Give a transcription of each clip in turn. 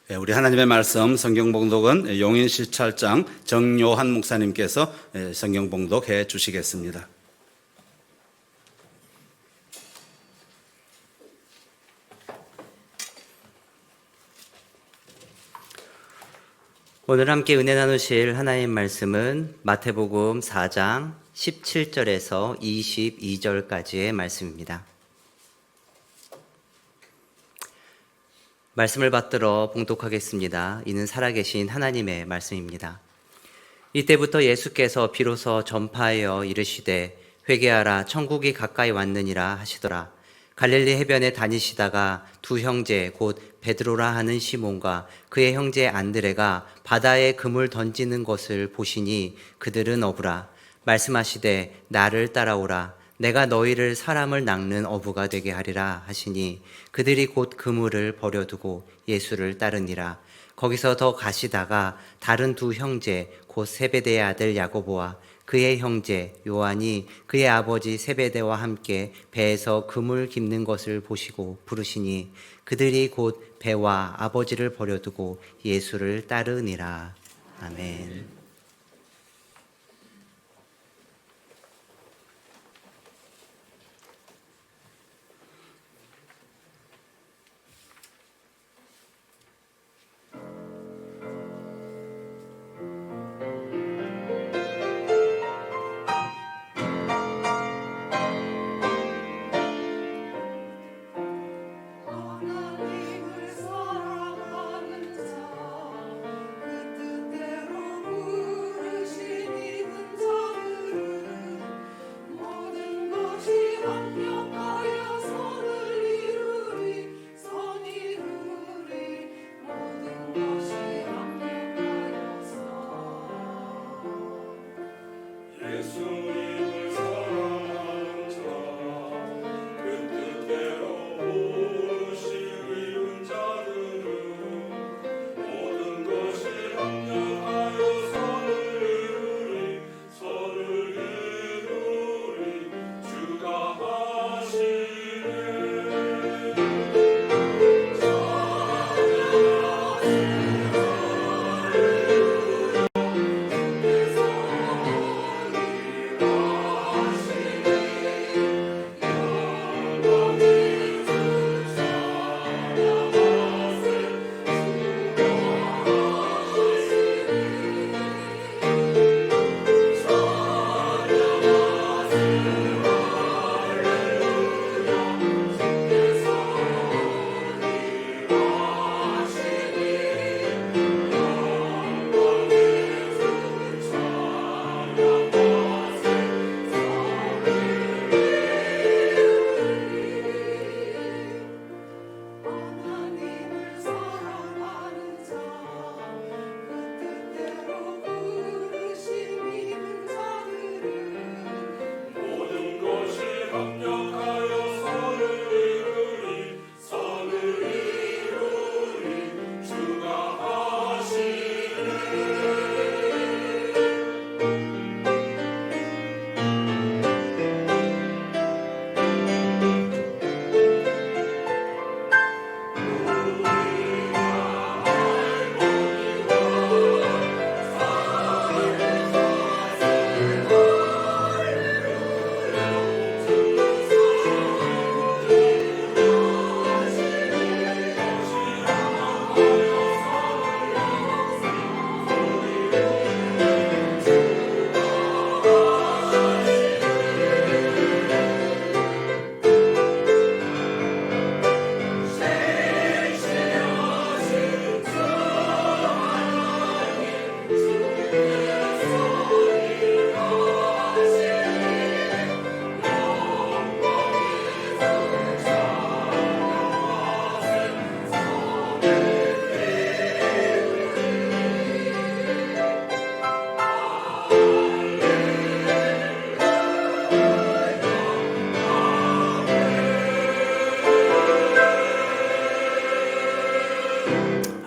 우리 하나님의 말씀 성경 봉독은 용인시찰장 정요한 목사님께서 성경 봉독해 주시겠습니다. 오늘 함께 은혜 나누실 하나님 말씀은 마태복음 4장 17절에서 22절까지의 말씀입니다. 말씀을 받들어 봉독하겠습니다. 이는 살아계신 하나님의 말씀입니다. 이때부터 예수께서 비로소 전파하여 이르시되 회개하라 천국이 가까이 왔느니라 하시더라. 갈릴리 해변에 다니시다가 두 형제 곧 베드로라 하는 시몬과 그의 형제 안드레가 바다에 금을 던지는 것을 보시니 그들은 어부라. 말씀하시되 나를 따라오라. 내가 너희를 사람을 낚는 어부가 되게 하리라 하시니 그들이 곧 그물을 버려두고 예수를 따르니라. 거기서 더 가시다가 다른 두 형제 곧 세베대의 아들 야고보와 그의 형제 요한이 그의 아버지 세베대와 함께 배에서 그물 깁는 것을 보시고 부르시니 그들이 곧 배와 아버지를 버려두고 예수를 따르니라. 아멘.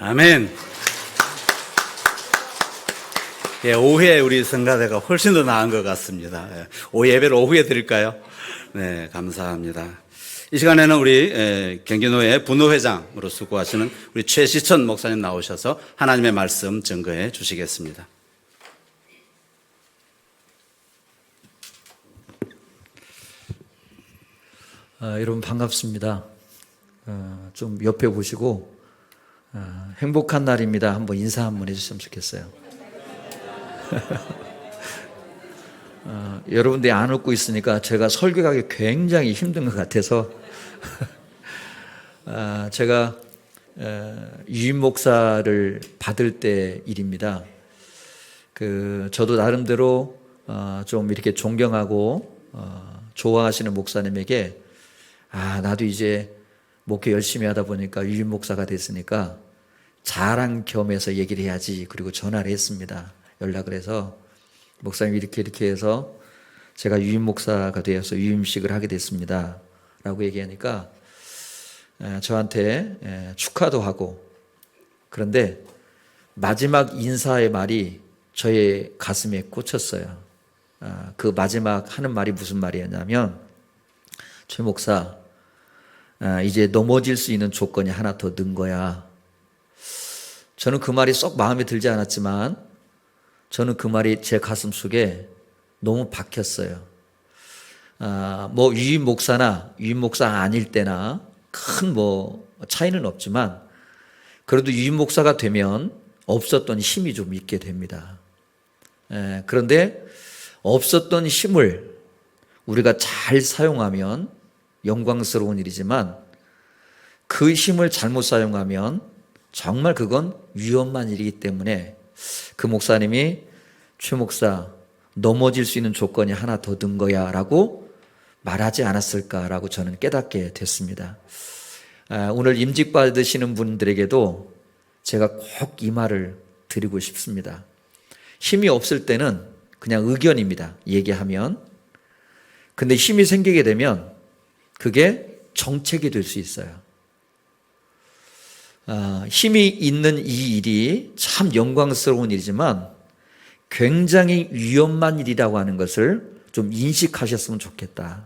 아멘. 오후에 우리 성가대가 훨씬 더 나은 것 같습니다. 오후 예배를 오후에 드릴까요? 네, 감사합니다. 이 시간에는 우리 경기노회 분호회장으로 수고하시는 우리 최시천 목사님 나오셔서 하나님의 말씀 증거해 주시겠습니다. 여러분 반갑습니다. 좀 옆에 보시고 행복한 날입니다. 한번 인사 한번 해주시면 좋겠어요. 여러분들이 안 웃고 있으니까 제가 설교하기 굉장히 힘든 것 같아서 제가 유임 목사를 받을 때 일입니다. 저도 나름대로 좀 이렇게 존경하고 좋아하시는 목사님에게 나도 이제 목회 열심히 하다 보니까 유임 목사가 됐으니까 자랑 겸해서 얘기를 해야지. 그리고 전화를 했습니다. 연락을 해서 목사님 이렇게 해서 제가 유임 목사가 되어서 유임식을 하게 됐습니다. 라고 얘기하니까 저한테 축하도 하고, 그런데 마지막 인사의 말이 저의 가슴에 꽂혔어요. 그 마지막 하는 말이 무슨 말이었냐면, 최 목사, 이제 넘어질 수 있는 조건이 하나 더 는 거야. 저는 그 말이 썩 마음에 들지 않았지만 저는 그 말이 제 가슴 속에 너무 박혔어요. 뭐 유임 목사나 유임 목사 아닐 때나 큰 차이는 없지만 그래도 유임 목사가 되면 없었던 힘이 좀 있게 됩니다. 그런데 없었던 힘을 우리가 잘 사용하면 영광스러운 일이지만 그 힘을 잘못 사용하면 정말 그건 위험한 일이기 때문에 그 목사님이 최 목사 넘어질 수 있는 조건이 하나 더 든 거야 라고 말하지 않았을까라고 저는 깨닫게 됐습니다. 오늘 임직 받으시는 분들에게도 제가 꼭 이 말을 드리고 싶습니다. 힘이 없을 때는 그냥 의견입니다. 얘기하면. 근데 힘이 생기게 되면 그게 정책이 될 수 있어요. 힘이 있는 이 일이 참 영광스러운 일이지만 굉장히 위험한 일이라고 하는 것을 좀 인식하셨으면 좋겠다.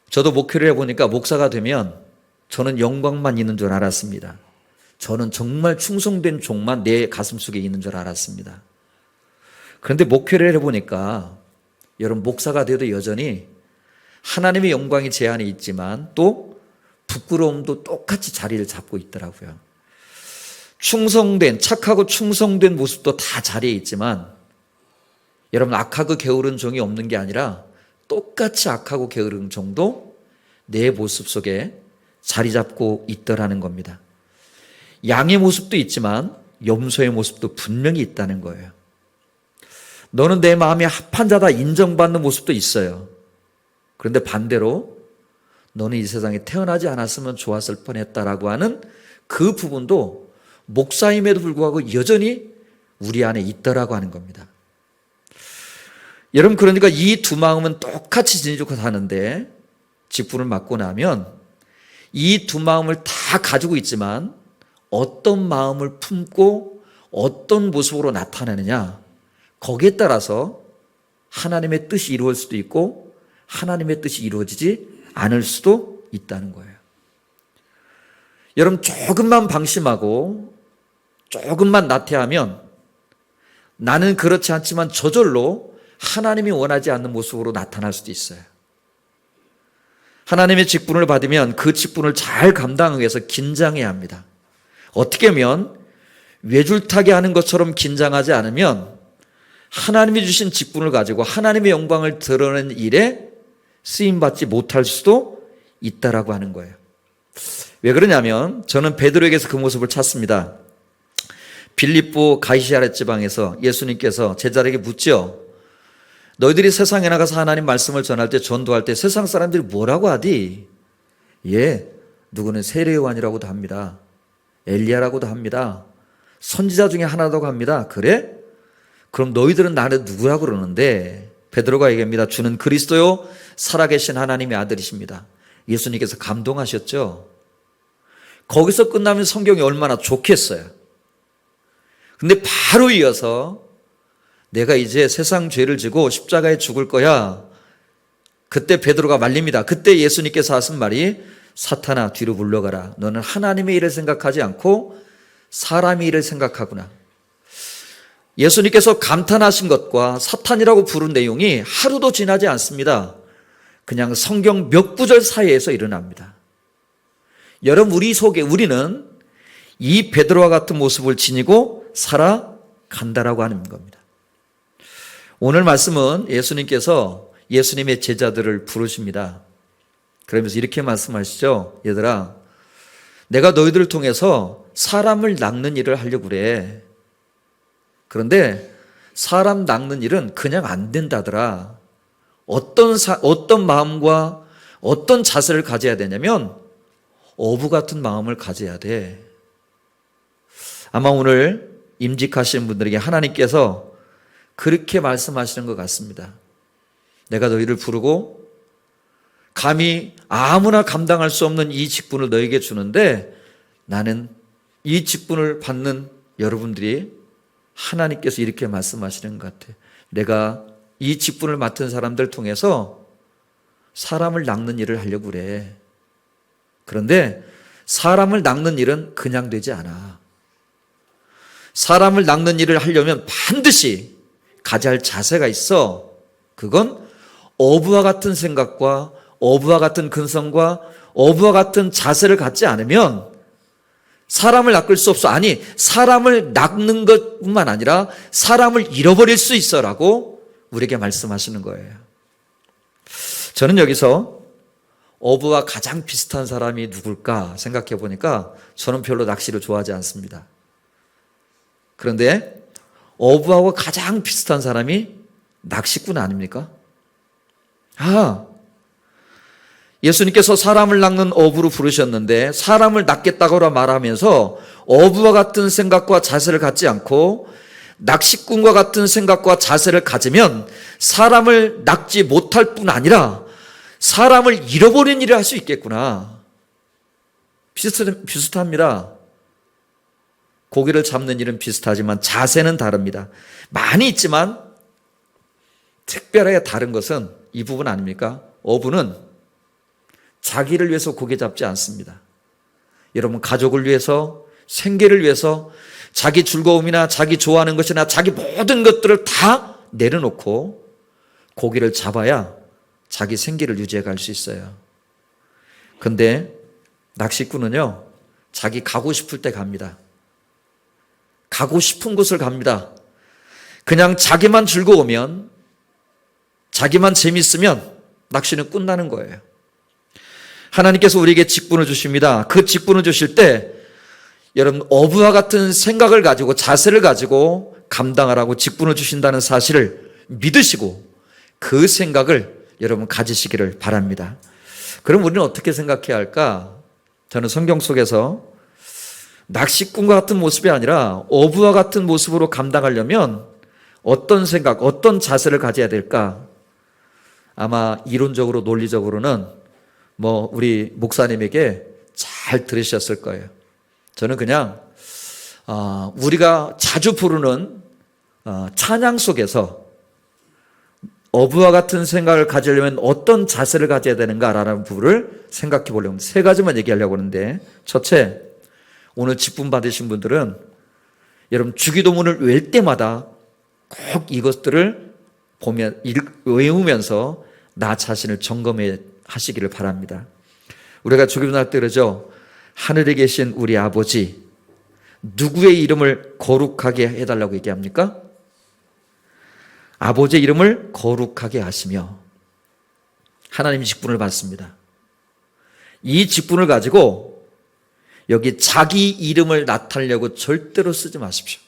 저도 목회를 해보니까 목사가 되면 저는 영광만 있는 줄 알았습니다. 저는 정말 충성된 종만 내 가슴속에 있는 줄 알았습니다. 그런데 목회를 해보니까 여러분 목사가 돼도 여전히 하나님의 영광이 제 안에 있지만 또 부끄러움도 똑같이 자리를 잡고 있더라고요. 착하고 충성된 모습도 다 자리에 있지만 여러분 악하고 게으른 종이 없는 게 아니라 똑같이 악하고 게으른 종도 내 모습 속에 자리 잡고 있더라는 겁니다. 양의 모습도 있지만 염소의 모습도 분명히 있다는 거예요. 너는 내 마음에 합한 자다 인정받는 모습도 있어요. 그런데 반대로 너는 이 세상에 태어나지 않았으면 좋았을 뻔했다라고 하는 그 부분도 목사임에도 불구하고 여전히 우리 안에 있더라고 하는 겁니다. 여러분 그러니까 이 두 마음은 똑같이 지니고 사는데 직분을 맡고 나면 이 두 마음을 다 가지고 있지만 어떤 마음을 품고 어떤 모습으로 나타나느냐 거기에 따라서 하나님의 뜻이 이루어질 수도 있고 하나님의 뜻이 이루어지지 않을 수도 있다는 거예요. 여러분 조금만 방심하고 조금만 나태하면 나는 그렇지 않지만 저절로 하나님이 원하지 않는 모습으로 나타날 수도 있어요. 하나님의 직분을 받으면 그 직분을 잘 감당하기 위해서 긴장해야 합니다. 어떻게 하면 외줄타기 하는 것처럼 긴장하지 않으면 하나님이 주신 직분을 가지고 하나님의 영광을 드러내는 일에 쓰임받지 못할 수도 있다라고 하는 거예요. 왜 그러냐면 저는 베드로에게서 그 모습을 찾습니다. 빌립보 가이사랴 지방에서 예수님께서 제자들에게 묻죠. 너희들이 세상에 나가서 하나님 말씀을 전할 때 전도할 때 세상 사람들이 뭐라고 하디? 누구는 세례 요한이라고도 합니다. 엘리야라고도 합니다. 선지자 중에 하나라고 합니다. 그래? 그럼 너희들은 나를 누구라고 그러는데? 베드로가 얘기합니다. 주는 그리스도요 살아계신 하나님의 아들이십니다. 예수님께서 감동하셨죠. 거기서 끝나면 성경이 얼마나 좋겠어요. 근데 바로 이어서 내가 이제 세상 죄를 지고 십자가에 죽을 거야. 그때 베드로가 말립니다. 그때 예수님께서 하신 말이 사탄아 뒤로 물러가라. 너는 하나님의 일을 생각하지 않고 사람의 일을 생각하구나. 예수님께서 감탄하신 것과 사탄이라고 부른 내용이 하루도 지나지 않습니다. 그냥 성경 몇 구절 사이에서 일어납니다. 여러분, 우리는 이 베드로와 같은 모습을 지니고 살아간다라고 하는 겁니다. 오늘 말씀은 예수님께서 예수님의 제자들을 부르십니다. 그러면서 이렇게 말씀하시죠. 얘들아, 내가 너희들을 통해서 사람을 낚는 일을 하려고 그래. 그런데 사람 낚는 일은 그냥 안 된다더라. 어떤 마음과 어떤 자세를 가져야 되냐면 어부 같은 마음을 가져야 돼. 아마 오늘 임직하시는 분들에게 하나님께서 그렇게 말씀하시는 것 같습니다. 내가 너희를 부르고 감히 아무나 감당할 수 없는 이 직분을 너에게 주는데 나는 이 직분을 받는 여러분들이 하나님께서 이렇게 말씀하시는 것 같아. 내가 이 직분을 맡은 사람들 통해서 사람을 낚는 일을 하려고 그래. 그런데 사람을 낚는 일은 그냥 되지 않아. 사람을 낚는 일을 하려면 반드시 가져야 할 자세가 있어. 그건 어부와 같은 생각과 어부와 같은 근성과 어부와 같은 자세를 갖지 않으면 사람을 낚을 수 없어. 아니, 사람을 낚는 것뿐만 아니라 사람을 잃어버릴 수 있어라고 우리에게 말씀하시는 거예요. 저는 여기서 어부와 가장 비슷한 사람이 누굴까 생각해 보니까 저는 별로 낚시를 좋아하지 않습니다. 그런데 어부하고 가장 비슷한 사람이 낚시꾼 아닙니까? 예수님께서 사람을 낚는 어부로 부르셨는데 사람을 낚겠다고 말하면서 어부와 같은 생각과 자세를 갖지 않고 낚시꾼과 같은 생각과 자세를 가지면 사람을 낚지 못할 뿐 아니라 사람을 잃어버린 일을 할 수 있겠구나. 비슷합니다. 고기를 잡는 일은 비슷하지만 자세는 다릅니다. 많이 있지만 특별하게 다른 것은 이 부분 아닙니까? 어부는 자기를 위해서 고기 잡지 않습니다. 여러분, 가족을 위해서, 생계를 위해서 자기 즐거움이나 자기 좋아하는 것이나 자기 모든 것들을 다 내려놓고 고기를 잡아야 자기 생계를 유지해 갈 수 있어요. 근데 낚시꾼은요, 자기 가고 싶을 때 갑니다. 가고 싶은 곳을 갑니다. 그냥 자기만 즐거우면, 자기만 재밌으면 낚시는 끝나는 거예요. 하나님께서 우리에게 직분을 주십니다. 그 직분을 주실 때 여러분, 어부와 같은 생각을 가지고 자세를 가지고 감당하라고 직분을 주신다는 사실을 믿으시고 그 생각을 여러분 가지시기를 바랍니다. 그럼 우리는 어떻게 생각해야 할까? 저는 성경 속에서 낚시꾼과 같은 모습이 아니라 어부와 같은 모습으로 감당하려면 어떤 생각, 어떤 자세를 가져야 될까? 아마 이론적으로, 논리적으로는 우리 목사님에게 잘 들으셨을 거예요. 저는 그냥 우리가 자주 부르는 찬양 속에서 어부와 같은 생각을 가지려면 어떤 자세를 가져야 되는가라는 부분을 생각해 보려고 합니다. 세 가지만 얘기하려고 하는데, 첫째, 오늘 직분 받으신 분들은 여러분 주기도문을 외울 때마다 꼭 이것들을 외우면서 나 자신을 점검해 하시기를 바랍니다. 우리가 주기도문 할 때 그러죠. 하늘에 계신 우리 아버지, 누구의 이름을 거룩하게 해달라고 얘기합니까? 아버지의 이름을 거룩하게 하시며 하나님의 직분을 받습니다. 이 직분을 가지고 여기 자기 이름을 나타내려고 절대로 쓰지 마십시오.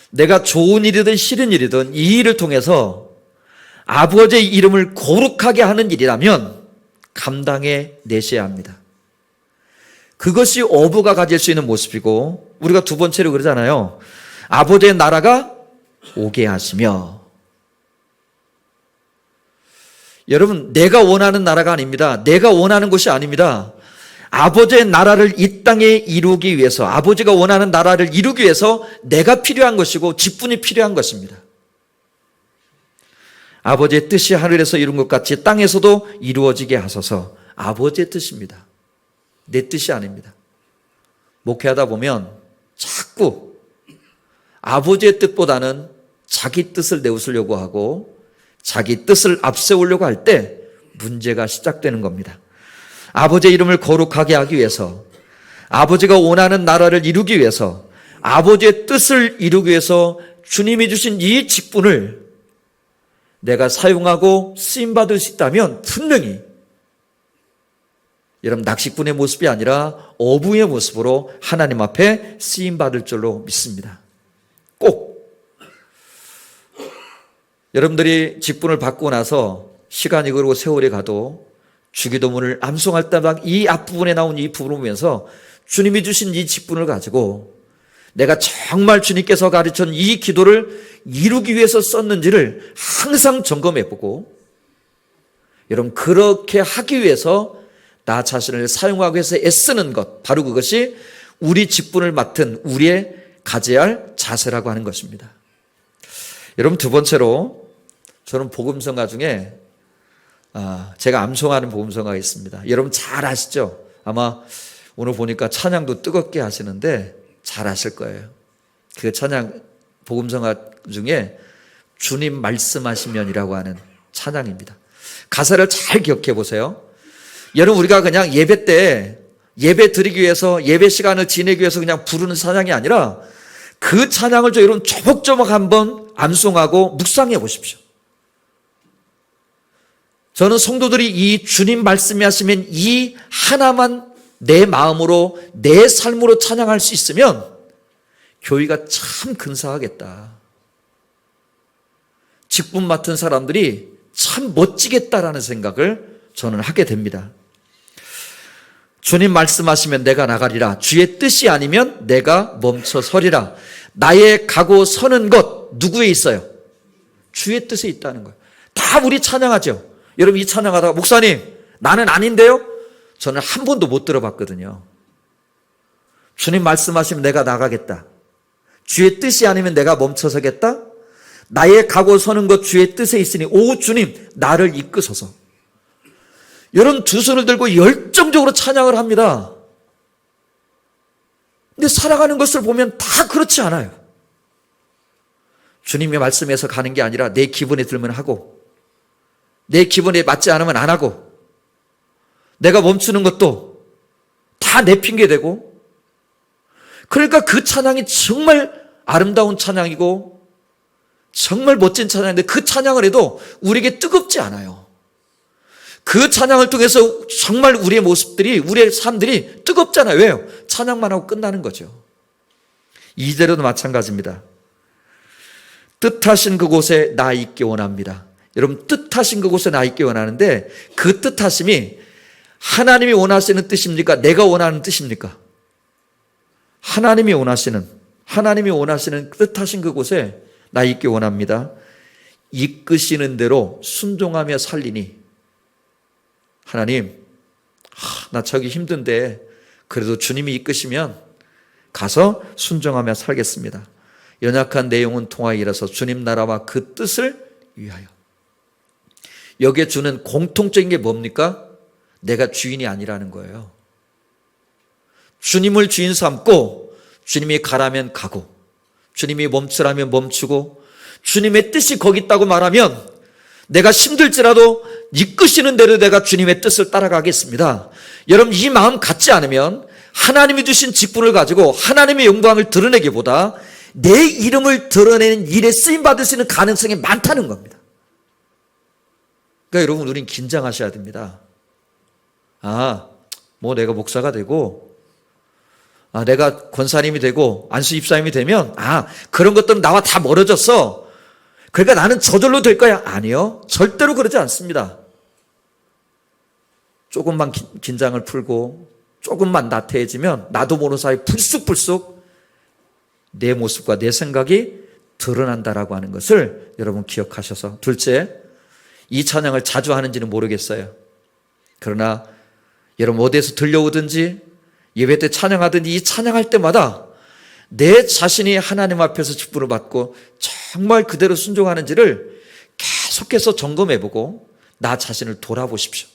내가 좋은 일이든 싫은 일이든 이 일을 통해서 아버지의 이름을 거룩하게 하는 일이라면 감당해 내셔야 합니다. 그것이 어부가 가질 수 있는 모습이고, 우리가 두 번째로 그러잖아요. 아버지의 나라가 오게 하시며. 여러분, 내가 원하는 나라가 아닙니다. 내가 원하는 곳이 아닙니다. 아버지의 나라를 이 땅에 이루기 위해서, 아버지가 원하는 나라를 이루기 위해서 내가 필요한 것이고 직분이 필요한 것입니다. 아버지의 뜻이 하늘에서 이룬 것 같이 땅에서도 이루어지게 하소서. 아버지의 뜻입니다. 내 뜻이 아닙니다. 목회하다 보면 자꾸 아버지의 뜻보다는 자기 뜻을 내세우려고 하고 자기 뜻을 앞세우려고 할 때 문제가 시작되는 겁니다. 아버지의 이름을 거룩하게 하기 위해서, 아버지가 원하는 나라를 이루기 위해서, 아버지의 뜻을 이루기 위해서 주님이 주신 이 직분을 내가 사용하고 쓰임받을 수 있다면 분명히 여러분 낚시꾼의 모습이 아니라 어부의 모습으로 하나님 앞에 쓰임받을 줄로 믿습니다. 꼭 여러분들이 직분을 받고 나서 시간이 그러고 세월이 가도 주기도문을 암송할 때마다 이 앞부분에 나온 이 부분을 보면서 주님이 주신 이 직분을 가지고 내가 정말 주님께서 가르친 이 기도를 이루기 위해서 썼는지를 항상 점검해보고, 여러분 그렇게 하기 위해서 나 자신을 사용하기 위해서 애쓰는 것, 바로 그것이 우리 직분을 맡은 우리의 가져야 할 자세라고 하는 것입니다. 여러분 두 번째로 저는 복음성가 중에 제가 암송하는 복음성가가 있습니다. 여러분 잘 아시죠? 아마 오늘 보니까 찬양도 뜨겁게 하시는데 잘 아실 거예요. 그 찬양 복음성가 중에 주님 말씀하시면이라고 하는 찬양입니다. 가사를 잘 기억해 보세요. 여러분 우리가 그냥 예배 때 예배 드리기 위해서 예배 시간을 지내기 위해서 그냥 부르는 찬양이 아니라 그 찬양을 여러분 조목조목 한번 암송하고 묵상해 보십시오. 저는 성도들이 이 주님 말씀이 하시면 이 하나만 내 마음으로 내 삶으로 찬양할 수 있으면 교회가 참 근사하겠다. 직분 맡은 사람들이 참 멋지겠다라는 생각을 저는 하게 됩니다. 주님 말씀하시면 내가 나가리라. 주의 뜻이 아니면 내가 멈춰 서리라. 나의 가고 서는 것 누구에 있어요? 주의 뜻에 있다는 거예요. 다 우리 찬양하죠. 여러분 이 찬양하다가 목사님 나는 아닌데요? 저는 한 번도 못 들어봤거든요. 주님 말씀하시면 내가 나가겠다. 주의 뜻이 아니면 내가 멈춰서겠다. 나의 가고 서는 것 주의 뜻에 있으니 오 주님 나를 이끄소서. 이런 두 손을 들고 열정적으로 찬양을 합니다. 근데 살아가는 것을 보면 다 그렇지 않아요. 주님의 말씀에서 가는 게 아니라 내 기분에 들면 하고, 내 기분에 맞지 않으면 안 하고, 내가 멈추는 것도 다 내 핑계대고. 그러니까 그 찬양이 정말 아름다운 찬양이고 정말 멋진 찬양인데 그 찬양을 해도 우리에게 뜨겁지 않아요. 그 찬양을 통해서 정말 우리의 모습들이, 우리의 삶들이 뜨겁잖아요. 왜요? 찬양만 하고 끝나는 거죠. 이대로도 마찬가지입니다. 뜻하신 그곳에 나 있기 원합니다. 여러분 뜻하신 그곳에 나 있기 원하는데 그 뜻하심이 하나님이 원하시는 뜻입니까? 내가 원하는 뜻입니까? 하나님이 원하시는 뜻하신 그곳에 나 있기 원합니다. 이끄시는 대로 순종하며 살리니. 하나님, 나 저기 힘든데 그래도 주님이 이끄시면 가서 순종하며 살겠습니다. 연약한 내 영혼 통하여 일어서 주님 나라와 그 뜻을 위하여. 여기에 주는 공통적인 게 뭡니까? 내가 주인이 아니라는 거예요. 주님을 주인 삼고 주님이 가라면 가고 주님이 멈추라면 멈추고 주님의 뜻이 거기 있다고 말하면 내가 힘들지라도 이끄시는 대로 내가 주님의 뜻을 따라가겠습니다. 여러분 이 마음 갖지 않으면 하나님이 주신 직분을 가지고 하나님의 영광을 드러내기보다 내 이름을 드러내는 일에 쓰임받을 수 있는 가능성이 많다는 겁니다. 그러니까 여러분 우린 긴장하셔야 됩니다. 내가 목사가 되고 내가 권사님이 되고 안수 입사님이 되면 그런 것들은 나와 다 멀어졌어. 그러니까 나는 저절로 될 거야. 아니요. 절대로 그러지 않습니다. 조금만 긴장을 풀고 조금만 나태해지면 나도 모르는 사이 불쑥불쑥 내 모습과 내 생각이 드러난다라고 하는 것을 여러분 기억하셔서. 둘째, 이 찬양을 자주 하는지는 모르겠어요. 그러나 여러분 어디에서 들려오든지 예배 때 찬양하든지 이 찬양할 때마다 내 자신이 하나님 앞에서 직분을 받고 정말 그대로 순종하는지를 계속해서 점검해보고 나 자신을 돌아보십시오.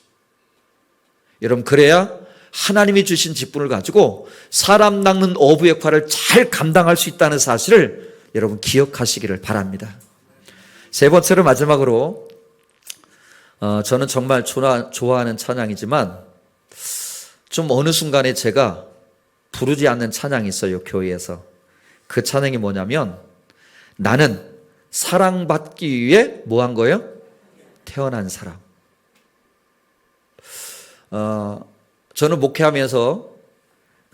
여러분, 그래야 하나님이 주신 직분을 가지고 사람 낚는 어부 역할을 잘 감당할 수 있다는 사실을 여러분 기억하시기를 바랍니다. 세 번째로 마지막으로 저는 정말 좋아하는 찬양이지만 좀 어느 순간에 제가 부르지 않는 찬양이 있어요, 교회에서. 그 찬양이 뭐냐면 나는 사랑받기 위해 뭐 한 거예요? 태어난 사람. 저는 목회하면서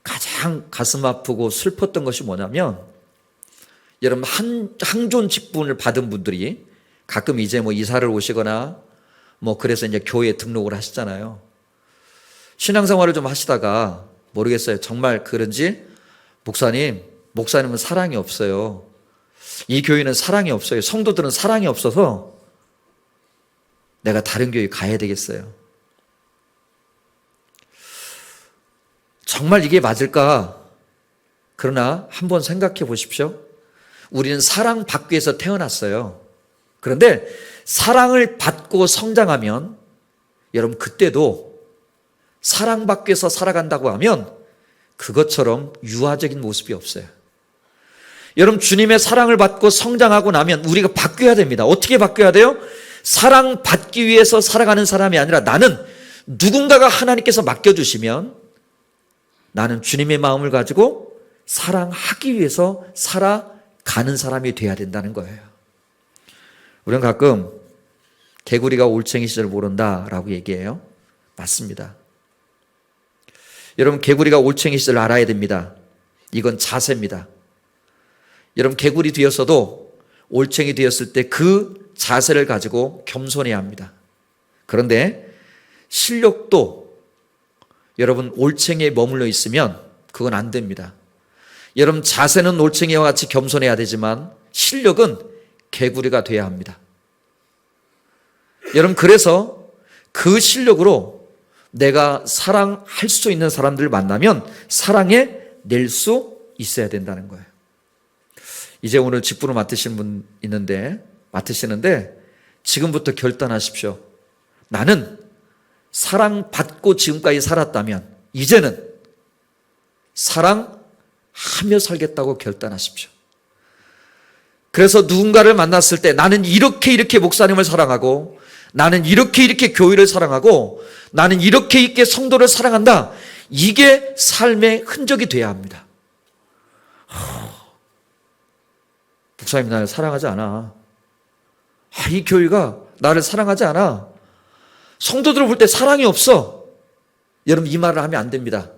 가장 가슴 아프고 슬펐던 것이 뭐냐면 여러분 항존 직분을 받은 분들이 가끔 이제 뭐 이사를 오시거나 뭐 그래서 이제 교회에 등록을 하시잖아요. 신앙생활을 좀 하시다가 모르겠어요. 정말 그런지 목사님은 사랑이 없어요. 이 교회는 사랑이 없어요. 성도들은 사랑이 없어서 내가 다른 교회 가야 되겠어요. 정말 이게 맞을까? 그러나 한번 생각해 보십시오. 우리는 사랑받기 위해서 태어났어요. 그런데 사랑을 받고 성장하면 여러분 그때도 사랑받기 위해서 살아간다고 하면 그것처럼 유아적인 모습이 없어요. 여러분 주님의 사랑을 받고 성장하고 나면 우리가 바뀌어야 됩니다. 어떻게 바뀌어야 돼요? 사랑받기 위해서 살아가는 사람이 아니라 나는 누군가가 하나님께서 맡겨주시면 나는 주님의 마음을 가지고 사랑하기 위해서 살아가는 사람이 돼야 된다는 거예요. 우리는 가끔 개구리가 올챙이 시절 모른다라고 얘기해요. 맞습니다. 여러분 개구리가 올챙이 시절 알아야 됩니다. 이건 자세입니다. 여러분 개구리 되었어도 올챙이 되었을 때 그 자세를 가지고 겸손해야 합니다. 그런데 실력도 여러분 올챙이에 머물러 있으면 그건 안 됩니다. 여러분 자세는 올챙이와 같이 겸손해야 되지만 실력은 개구리가 돼야 합니다. 여러분 그래서 그 실력으로 내가 사랑할 수 있는 사람들을 만나면 사랑해 낼 수 있어야 된다는 거예요. 이제 오늘 직분을 맡으시는데 지금부터 결단하십시오. 나는 사랑받고 지금까지 살았다면 이제는 사랑하며 살겠다고 결단하십시오. 그래서 누군가를 만났을 때 나는 이렇게 목사님을 사랑하고 나는 이렇게 교회를 사랑하고 나는 이렇게 성도를 사랑한다. 이게 삶의 흔적이 돼야 합니다. 목사님 나를 사랑하지 않아. 이 교회가 나를 사랑하지 않아. 성도들을 볼 때 사랑이 없어. 여러분 이 말을 하면 안 됩니다.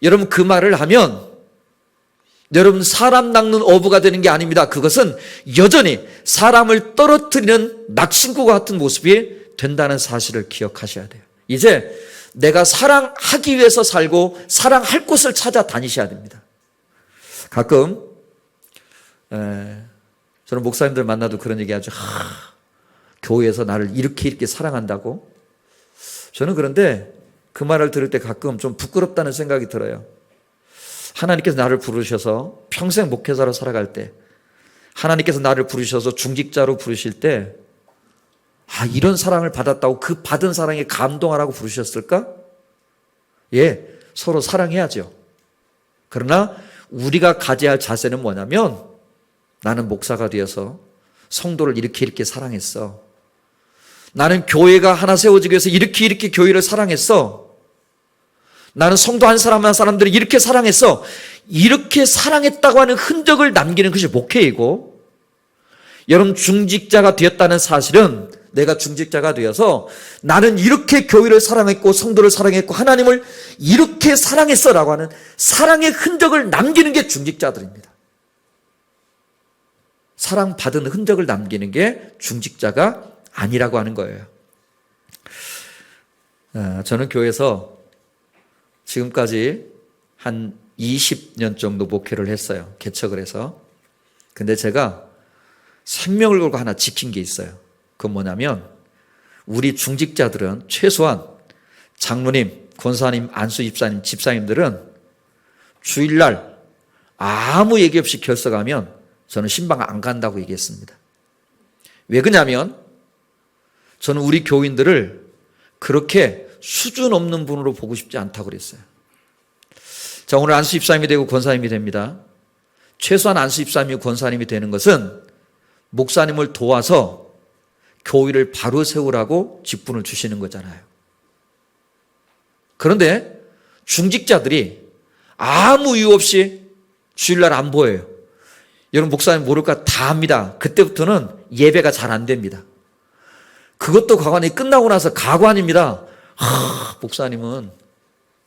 여러분 그 말을 하면 여러분 사람 낚는 어부가 되는 게 아닙니다. 그것은 여전히 사람을 떨어뜨리는 낚신구와 같은 모습이 된다는 사실을 기억하셔야 돼요. 이제 내가 사랑하기 위해서 살고 사랑할 곳을 찾아 다니셔야 됩니다. 가끔 저는 목사님들 만나도 그런 얘기하죠. 교회에서 나를 이렇게 사랑한다고? 저는 그런데 그 말을 들을 때 가끔 좀 부끄럽다는 생각이 들어요. 하나님께서 나를 부르셔서 평생 목회자로 살아갈 때 하나님께서 나를 부르셔서 중직자로 부르실 때 이런 사랑을 받았다고 그 받은 사랑에 감동하라고 부르셨을까? 예, 서로 사랑해야죠. 그러나 우리가 가져야 할 자세는 뭐냐면 나는 목사가 되어서 성도를 이렇게 사랑했어. 나는 교회가 하나 세워지기 위해서 이렇게 교회를 사랑했어. 나는 성도 한 사람들을 이렇게 사랑했어. 이렇게 사랑했다고 하는 흔적을 남기는 것이 목회이고 여러분 중직자가 되었다는 사실은 내가 중직자가 되어서 나는 이렇게 교회를 사랑했고 성도를 사랑했고 하나님을 이렇게 사랑했어라고 하는 사랑의 흔적을 남기는 게 중직자들입니다. 사랑받은 흔적을 남기는 게 중직자가 아니라고 하는 거예요. 저는 교회에서 지금까지 한 20년 정도 목회를 했어요. 개척을 해서. 근데 제가 생명을 걸고 하나 지킨 게 있어요. 그건 뭐냐면 우리 중직자들은 최소한 장로님, 권사님, 안수 집사님들은 주일날 아무 얘기 없이 결석하면 저는 신방 안 간다고 얘기했습니다. 왜 그러냐면 저는 우리 교인들을 그렇게 수준 없는 분으로 보고 싶지 않다고 그랬어요. 자, 오늘 안수 집사님이 되고 권사님이 됩니다. 최소한 안수 집사님이 권사님이 되는 것은 목사님을 도와서 교회를 바로 세우라고 직분을 주시는 거잖아요. 그런데 중직자들이 아무 이유 없이 주일날 안 보여요. 여러분, 목사님 모를까 다 합니다. 그때부터는 예배가 잘 안 됩니다. 그것도 가관이 끝나고 나서 가관입니다. 목사님은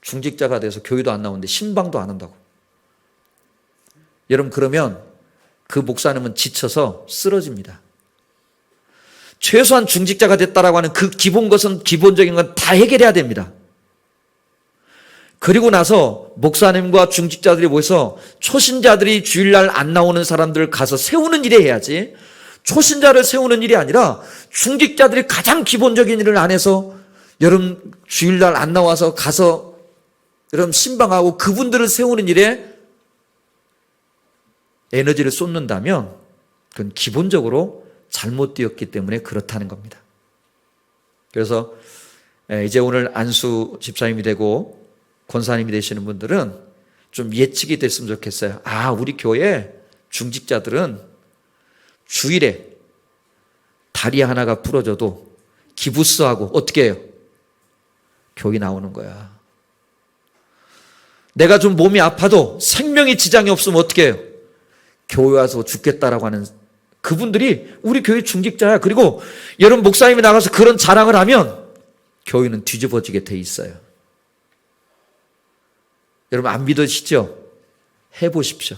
중직자가 돼서 교회도 안 나오는데 신방도 안 한다고. 여러분, 그러면 그 목사님은 지쳐서 쓰러집니다. 최소한 중직자가 됐다라고 하는 그 기본 것은, 기본적인 건 다 해결해야 됩니다. 그리고 나서 목사님과 중직자들이 모여서 초신자들이 주일날 안 나오는 사람들을 가서 세우는 일을 해야지, 초신자를 세우는 일이 아니라 중직자들이 가장 기본적인 일을 안 해서 여러분 주일날 안 나와서 가서 여러분 신방하고 그분들을 세우는 일에 에너지를 쏟는다면 그건 기본적으로 잘못되었기 때문에 그렇다는 겁니다. 그래서 이제 오늘 안수 집사님이 되고 권사님이 되시는 분들은 좀 예측이 됐으면 좋겠어요. 아, 우리 교회 중직자들은 주일에 다리 하나가 부러져도 기부스하고 어떻게 해요? 교회 나오는 거야. 내가 좀 몸이 아파도 생명에 지장이 없으면 어떻게 해요? 교회 와서 죽겠다라고 하는 그분들이 우리 교회 중직자야. 그리고 여러분 목사님이 나가서 그런 자랑을 하면 교회는 뒤집어지게 돼 있어요. 여러분 안 믿으시죠? 해보십시오.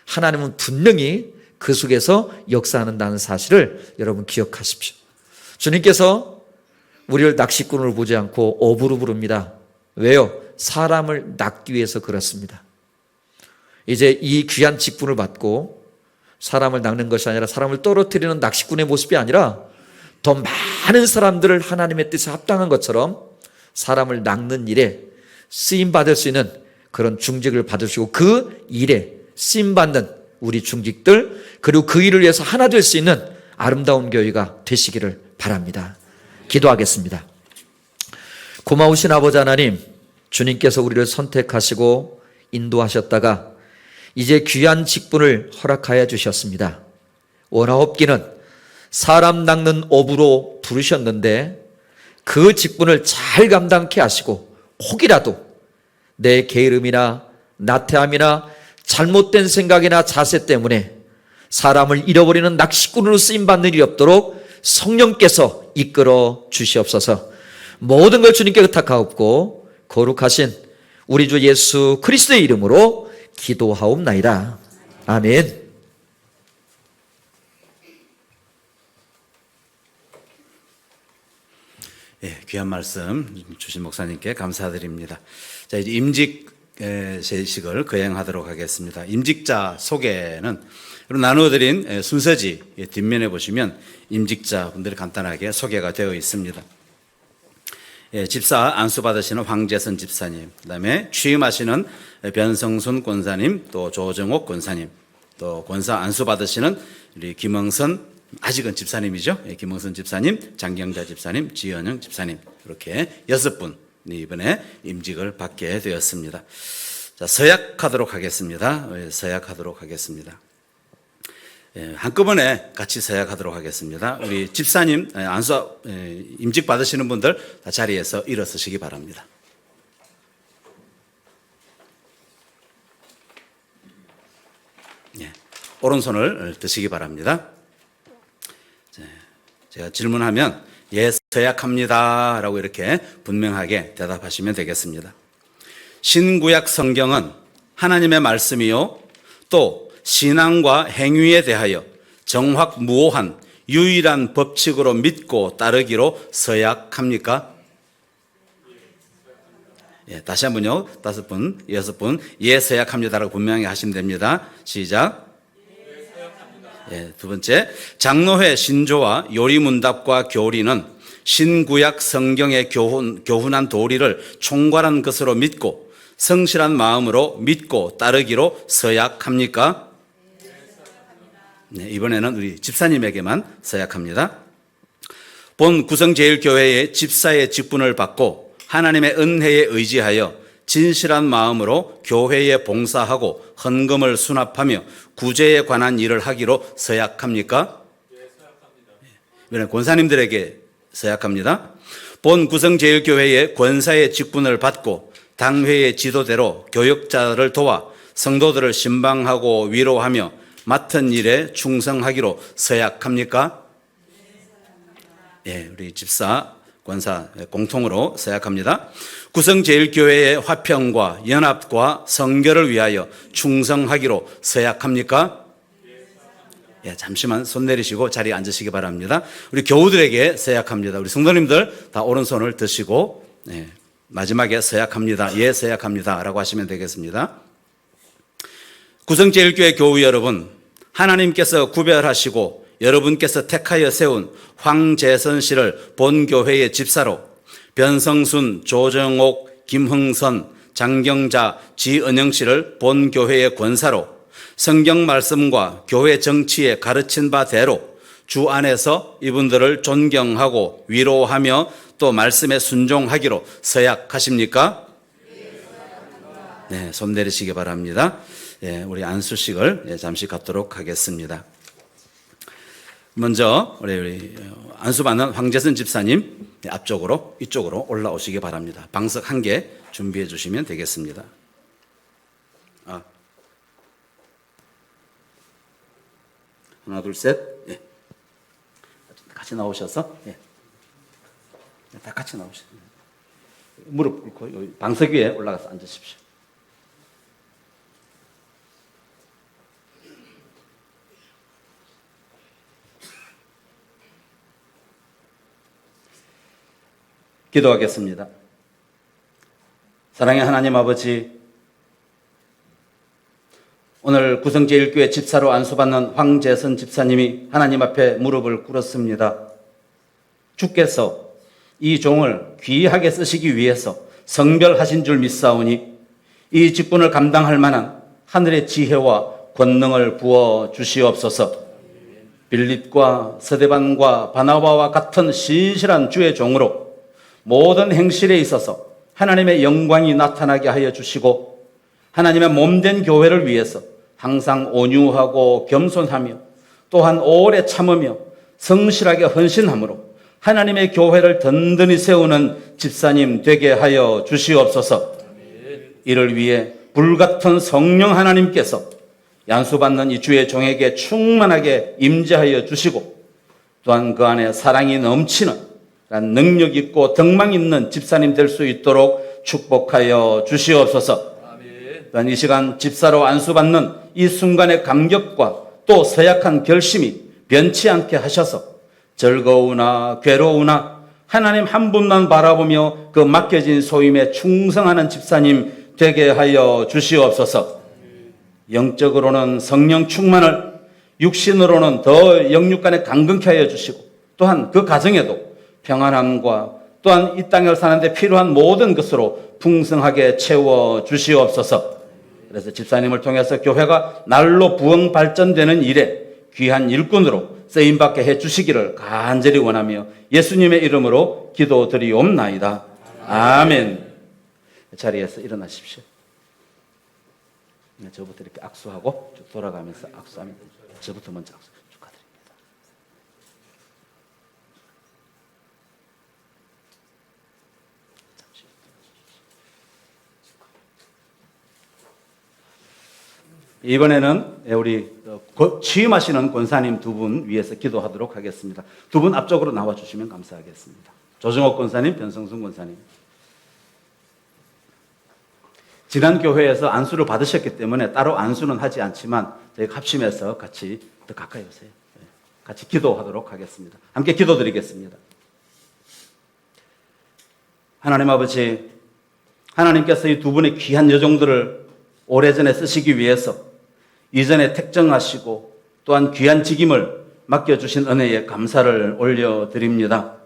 하나님은 분명히 그 속에서 역사하는다는 사실을 여러분 기억하십시오. 주님께서 우리를 낚시꾼으로 보지 않고 어부로 부릅니다. 왜요? 사람을 낚기 위해서 그렇습니다. 이제 이 귀한 직분을 받고 사람을 낚는 것이 아니라 사람을 떨어뜨리는 낚시꾼의 모습이 아니라 더 많은 사람들을 하나님의 뜻에 합당한 것처럼 사람을 낚는 일에 쓰임받을 수 있는 그런 중직을 받으시고 그 일에 쓰임받는 우리 중직들, 그리고 그 일을 위해서 하나 될 수 있는 아름다운 교회가 되시기를 바랍니다. 기도하겠습니다. 고마우신 아버지 하나님, 주님께서 우리를 선택하시고 인도하셨다가 이제 귀한 직분을 허락하여 주셨습니다. 원하옵기는 사람 낚는 어부로 부르셨는데 그 직분을 잘 감당케 하시고 혹이라도 내 게으름이나 나태함이나 잘못된 생각이나 자세 때문에 사람을 잃어버리는 낚시꾼으로 쓰임받는 일이 없도록 성령께서 이끌어 주시옵소서. 모든 걸 주님께 의탁하옵고 거룩하신 우리 주 예수 그리스도의 이름으로 기도하옵나이다. 아멘. 예, 귀한 말씀 주신 목사님께 감사드립니다. 자, 이제 임직 제식을 거행하도록 하겠습니다. 임직자 소개는 나누어드린 순서지 뒷면에 보시면 임직자 분들이 간단하게 소개가 되어 있습니다. 예, 집사 안수 받으시는 황재선 집사님, 그다음에 취임하시는 변성순 권사님, 또 조정옥 권사님, 또 권사 안수 받으시는 우리 김영선, 아직은 집사님이죠. 예, 김영선 집사님, 장경자 집사님, 지연영 집사님, 이렇게 6분이 이번에 임직을 받게 되었습니다. 자, 서약하도록 하겠습니다. 서약하도록 하겠습니다. 예, 한꺼번에 같이 서약하도록 하겠습니다. 우리 집사님 안수 임직 받으시는 분들 다 자리에서 일어서시기 바랍니다. 예, 오른손을 드시기 바랍니다. 제가 질문하면 예, 서약합니다 라고 이렇게 분명하게 대답하시면 되겠습니다. 신구약 성경은 하나님의 말씀이요 또 신앙과 행위에 대하여 정확무오한 유일한 법칙으로 믿고 따르기로 서약합니까? 예, 다시 한번요. 5분, 6분. 예, 서약합니다라고 분명히 하시면 됩니다. 시작. 예, 두 번째, 장로회 신조와 요리문답과 교리는 신구약 성경의 교훈한 도리를 총괄한 것으로 믿고 성실한 마음으로 믿고 따르기로 서약합니까? 네, 이번에는 우리 집사님에게만 서약합니다. 본 구성제일교회의 집사의 직분을 받고 하나님의 은혜에 의지하여 진실한 마음으로 교회에 봉사하고 헌금을 수납하며 구제에 관한 일을 하기로 서약합니까? 네, 서약합니다. 이번에 권사님들에게 서약합니다. 본 구성제일교회의 권사의 직분을 받고 당회의 지도대로 교역자를 도와 성도들을 신방하고 위로하며 맡은 일에 충성하기로 서약합니까? 예, 우리 집사, 권사 공통으로 서약합니다. 구성제일교회의 화평과 연합과 성결을 위하여 충성하기로 서약합니까? 예, 잠시만 손 내리시고 자리에 앉으시기 바랍니다. 우리 교우들에게 서약합니다. 우리 성도님들 다 오른손을 드시고 예, 마지막에 서약합니다. 예, 서약합니다. 라고 하시면 되겠습니다. 구성제일교회 교우 여러분, 하나님께서 구별하시고 여러분께서 택하여 세운 황재선 씨를 본교회의 집사로 변성순, 조정옥, 김흥선, 장경자, 지은영 씨를 본교회의 권사로 성경 말씀과 교회 정치에 가르친 바대로 주 안에서 이분들을 존경하고 위로하며 또 말씀에 순종하기로 서약하십니까? 네, 손 내리시기 바랍니다. 예, 우리 안수식을 잠시 갖도록 하겠습니다. 먼저 우리 안수받는 황재선 집사님 앞쪽으로 이쪽으로 올라오시기 바랍니다. 방석 1개 준비해 주시면 되겠습니다. 하나, 둘, 셋. 예. 같이 나오셔서 예. 다 같이 나오시죠. 무릎 꿇고 여기 방석 위에 올라가서 앉으십시오. 기도하겠습니다. 사랑의 하나님 아버지, 오늘 구성제일교회 집사로 안수받는 황재선 집사님이 하나님 앞에 무릎을 꿇었습니다. 주께서 이 종을 귀하게 쓰시기 위해서 성별하신 줄 믿사오니 이 직분을 감당할 만한 하늘의 지혜와 권능을 부어 주시옵소서. 빌립과 스데반과 바나바와 같은 신실한 주의 종으로 모든 행실에 있어서 하나님의 영광이 나타나게 하여 주시고 하나님의 몸된 교회를 위해서 항상 온유하고 겸손하며 또한 오래 참으며 성실하게 헌신함으로 하나님의 교회를 든든히 세우는 집사님 되게 하여 주시옵소서. 이를 위해 불같은 성령 하나님께서 양수받는 이 주의 종에게 충만하게 임재하여 주시고 또한 그 안에 사랑이 넘치는 능력 있고 덕망 있는 집사님 될 수 있도록 축복하여 주시옵소서. 또한 이 시간 집사로 안수받는 이 순간의 감격과 또 서약한 결심이 변치 않게 하셔서 즐거우나 괴로우나 하나님 한 분만 바라보며 그 맡겨진 소임에 충성하는 집사님 되게 하여 주시옵소서. 영적으로는 성령 충만을, 육신으로는 더 영육간에 강건케 하여 주시고 또한 그 가정에도 평안함과 또한 이 땅을 사는데 필요한 모든 것으로 풍성하게 채워 주시옵소서. 그래서 집사님을 통해서 교회가 날로 부흥 발전되는 일에 귀한 일꾼으로 쓰임받게 해주시기를 간절히 원하며 예수님의 이름으로 기도드리옵나이다. 아멘. 자리에서 일어나십시오. 저부터 이렇게 악수하고 쭉 돌아가면서 악수하면 저부터 먼저 악수. 축하드립니다. 이번에는 우리 취임하시는 권사님 두 분 위해서 기도하도록 하겠습니다. 두 분 앞쪽으로 나와주시면 감사하겠습니다. 조정옥 권사님, 변성순 권사님. 지난 교회에서 안수를 받으셨기 때문에 따로 안수는 하지 않지만 저희가 합심해서 같이 더 가까이 오세요. 같이 기도하도록 하겠습니다. 함께 기도드리겠습니다. 하나님 아버지, 하나님께서 이 두 분의 귀한 여종들을 오래전에 쓰시기 위해서 이전에 택정하시고 또한 귀한 직임을 맡겨주신 은혜에 감사를 올려드립니다.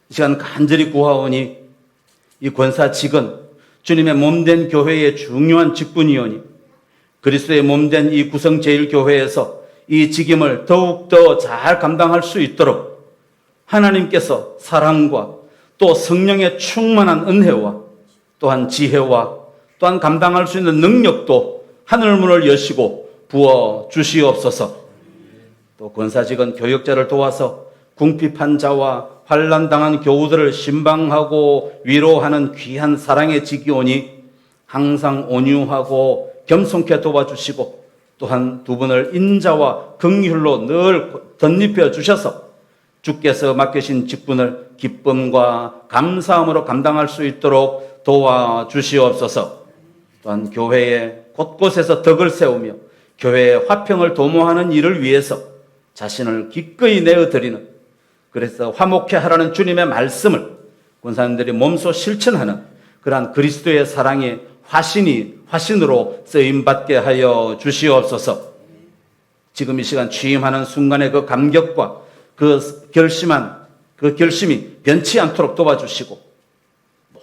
이 시간 간절히 구하오니 이 권사직은 주님의 몸된 교회의 중요한 직분이오니 그리스도의 몸된 이 구성제일교회에서 이 직임을 더욱더 잘 감당할 수 있도록 하나님께서 사랑과 또 성령의 충만한 은혜와 또한 지혜와 또한 감당할 수 있는 능력도 하늘문을 여시고 부어 주시옵소서. 또 권사직은 교역자를 도와서 궁핍한 자와 환난당한 교우들을 신방하고 위로하는 귀한 사랑의 직이오니 항상 온유하고 겸손케 도와주시고 또한 두 분을 인자와 긍휼로 늘 덧입혀 주셔서 주께서 맡기신 직분을 기쁨과 감사함으로 감당할 수 있도록 도와주시옵소서. 또한 교회의 곳곳에서 덕을 세우며 교회의 화평을 도모하는 일을 위해서 자신을 기꺼이 내어드리는, 그래서 화목해 하라는 주님의 말씀을 권사님들이 몸소 실천하는 그러한 그리스도의 사랑의 화신으로 쓰임받게 하여 주시옵소서. 지금 이 시간 취임하는 순간의 그 감격과 그 결심이 변치 않도록 도와주시고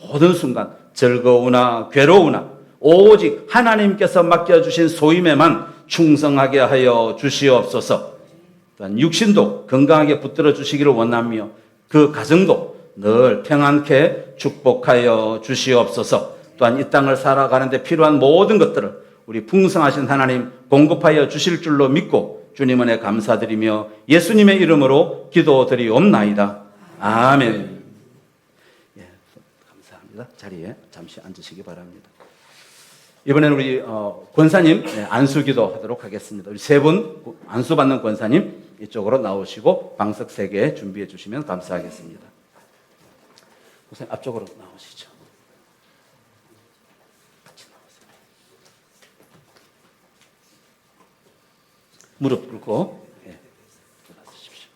모든 순간 즐거우나 괴로우나 오직 하나님께서 맡겨주신 소임에만 충성하게 하여 주시옵소서. 또한 육신도 건강하게 붙들어 주시기를 원하며 그 가정도 늘 평안케 축복하여 주시옵소서. 또한 이 땅을 살아가는데 필요한 모든 것들을 우리 풍성하신 하나님 공급하여 주실 줄로 믿고 주님 은혜 감사드리며 예수님의 이름으로 기도드리옵나이다. 아멘. 예, 감사합니다. 자리에 잠시 앉으시기 바랍니다. 이번에는 우리 권사님 안수기도 하도록 하겠습니다. 우리 세 분 안수받는 권사님 이쪽으로 나오시고 방석 3개 준비해 주시면 감사하겠습니다. 권사님 앞쪽으로 나오시죠. 같이 나오세요. 무릎 꿇고 들어주십시오.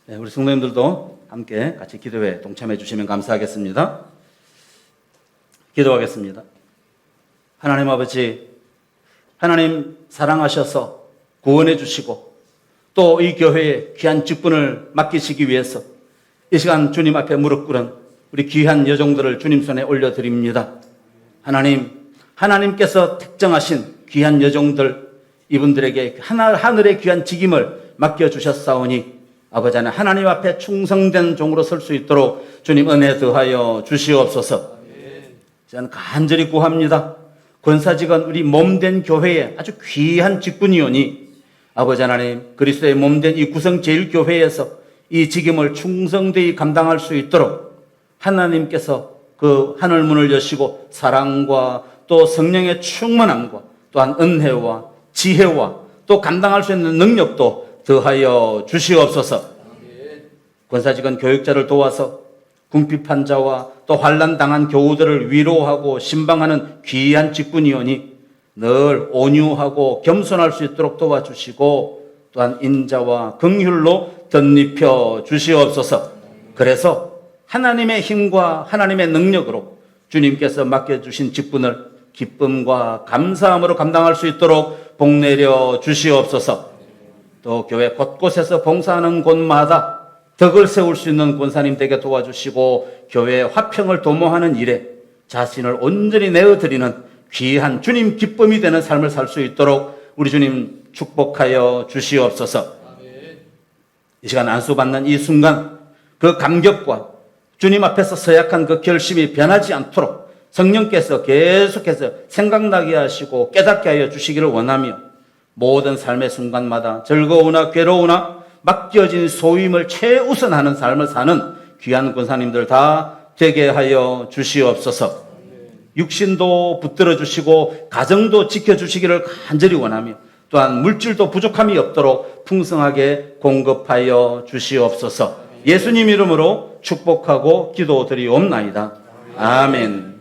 네, 우리 성도님들도 함께 같이 기도에 동참해 주시면 감사하겠습니다. 기도하겠습니다. 하나님 아버지, 하나님 사랑하셔서 구원해 주시고 또 이 교회에 귀한 직분을 맡기시기 위해서 이 시간 주님 앞에 무릎 꿇은 우리 귀한 여종들을 주님 손에 올려드립니다. 하나님께서 택정하신 귀한 여종들, 이분들에게 하늘의 귀한 직임을 맡겨주셨사오니 아버지 하나님 앞에 충성된 종으로 설 수 있도록 주님 은혜 더하여 주시옵소서. 저는 간절히 구합니다. 권사직은 우리 몸된 교회에 아주 귀한 직분이오니 아버지 하나님 그리스도의 몸된 이 구성 제일교회에서 이 직임을 충성되이 감당할 수 있도록 하나님께서 그 하늘문을 여시고 사랑과 또 성령의 충만함과 또한 은혜와 지혜와 또 감당할 수 있는 능력도 더하여 주시옵소서. 권사직은 교육자를 도와서 궁핍한 자와 또 환난당한 교우들을 위로하고 신방하는 귀한 직분이오니 늘 온유하고 겸손할 수 있도록 도와주시고 또한 인자와 긍휼로 덧입혀 주시옵소서. 그래서 하나님의 힘과 하나님의 능력으로 주님께서 맡겨주신 직분을 기쁨과 감사함으로 감당할 수 있도록 복내려 주시옵소서. 또 교회 곳곳에서 봉사하는 곳마다 덕을 세울 수 있는 권사님 되게 도와주시고 교회의 화평을 도모하는 일에 자신을 온전히 내어드리는 귀한 주님 기쁨이 되는 삶을 살 수 있도록 우리 주님 축복하여 주시옵소서. 이 시간 안수받는 이 순간 그 감격과 주님 앞에서 서약한 그 결심이 변하지 않도록 성령께서 계속해서 생각나게 하시고 깨닫게 하여 주시기를 원하며 모든 삶의 순간마다 즐거우나 괴로우나 맡겨진 소임을 최우선하는 삶을 사는 귀한 권사님들 다 되게 하여 주시옵소서. 육신도 붙들어 주시고 가정도 지켜주시기를 간절히 원하며 또한 물질도 부족함이 없도록 풍성하게 공급하여 주시옵소서. 예수님 이름으로 축복하고 기도드리옵나이다. 아멘.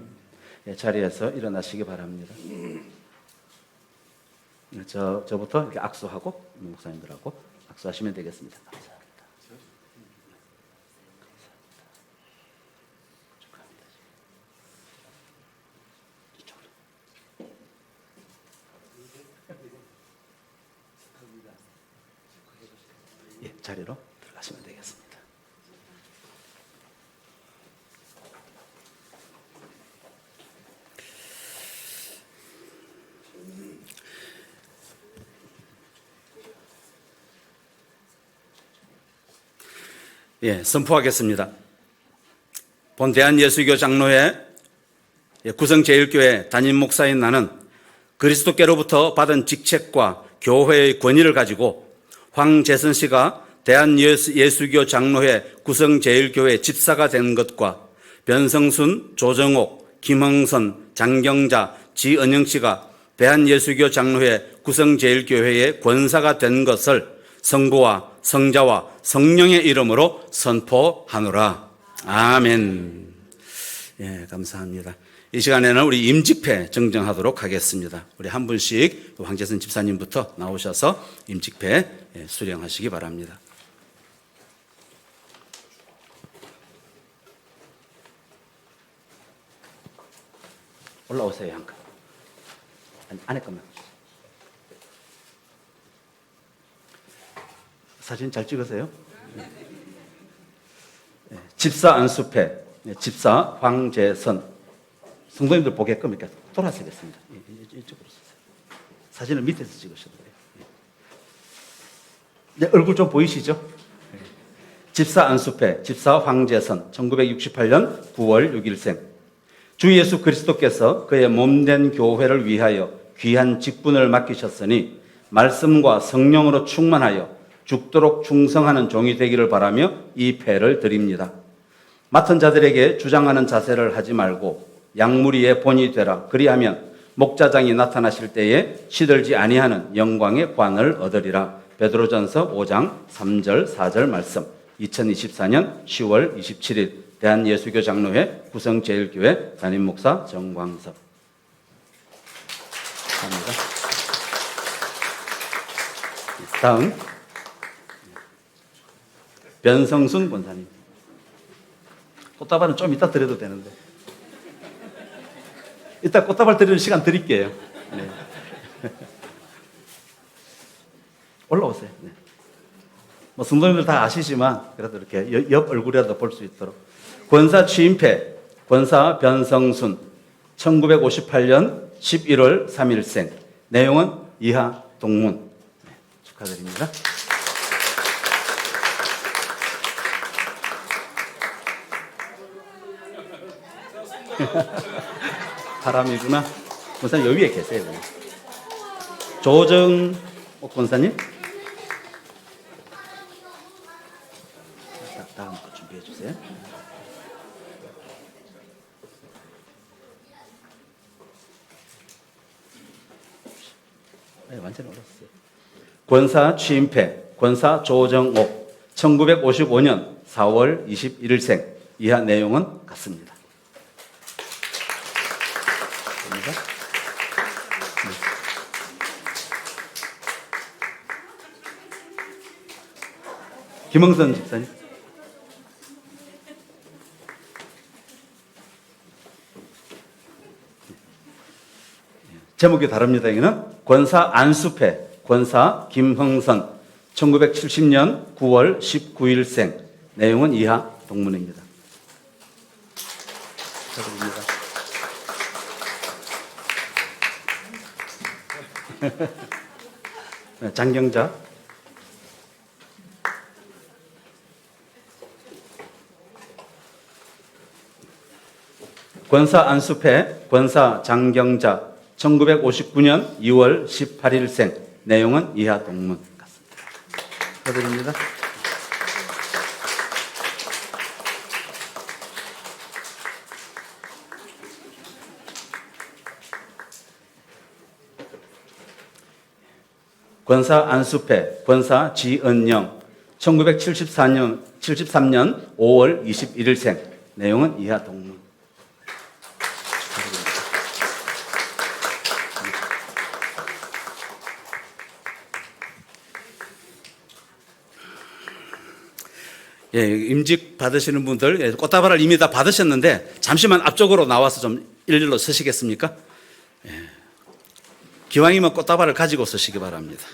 자리에서 일어나시기 바랍니다. 저부터 이렇게 악수하고 목사님들하고 악수하시면 되겠습니다. 감사합니다. 예, 자리로 들어가시면 되겠습니다. 선포하겠습니다. 본 대한예수교 장로회 구성제일교회 담임 목사인 나는 그리스도께로부터 받은 직책과 교회의 권위를 가지고 황재선 씨가 대한예수교 장로회 구성제일교회 집사가 된 것과 변성순, 조정옥, 김흥선, 장경자, 지은영 씨가 대한예수교 장로회 구성제일교회의 권사가 된 것을 성부와 성자와 성령의 이름으로 선포하노라. 아멘. 감사합니다. 이 시간에는 우리 임직패 정정하도록 하겠습니다. 우리 한 분씩 황재선 집사님부터 나오셔서 임직패 수령하시기 바랍니다. 올라오세요, 한 칸. 안에 것만. 사진 잘 찍으세요. 집사 안수패, 집사 황재선. 성도님들 보게끔 이렇게 돌아서겠습니다. 이쪽으로 서세요. 사진을 밑에서 찍으셔도 돼요. 네, 얼굴 좀 보이시죠? 집사 안수패, 집사 황재선, 1968년 9월 6일생. 주 예수 그리스도께서 그의 몸된 교회를 위하여 귀한 직분을 맡기셨으니 말씀과 성령으로 충만하여 죽도록 충성하는 종이 되기를 바라며 이 패를 드립니다. 맡은 자들에게 주장하는 자세를 하지 말고 양무리의 본이 되라. 그리하면 목자장이 나타나실 때에 시들지 아니하는 영광의 관을 얻으리라. 베드로전서 5장 3절 4절 말씀. 2024년 10월 27일 대한예수교 장로회 구성제일교회 담임목사 정광섭. 감사합니다. 다음 변성순 권사님. 꽃다발은 좀 이따 드려도 되는데 이따 꽃다발 드리는 시간 드릴게요. 네. 올라오세요. 네. 뭐 성도님들 다 아시지만 그래도 이렇게 옆 얼굴이라도 볼 수 있도록. 권사 취임패, 권사 변성순, 1958년 11월 3일생. 내용은 이하 동문. 네, 축하드립니다. 사람이구나. 권사님 여기 위에 계세요. 그냥. 조정옥 권사님. 다음 거 준비해 주세요. 네, 완전히 어렸어요. 권사 취임패, 권사 조정옥, 1955년 4월 21일생. 이하 내용은 같습니다. 김흥선 집사님. 제목이 다릅니다. 여기는 권사 안수패, 권사 김흥선, 1970년 9월 19일생. 내용은 이하 동문입니다. 축하드립니다. 장경자. 권사 안수패, 권사 장경자, 1959년 2월 18일생. 내용은 이하 동문 같습니다. 축하드립니다. 권사 안수패, 권사 지은영, 1973년 5월 21일생. 내용은 이하 동문. 임직 받으시는 분들, 꽃다발을 이미 다 받으셨는데 잠시만 앞쪽으로 나와서 좀 일일로 서시겠습니까? 기왕이면 꽃다발을 가지고 서시기 바랍니다.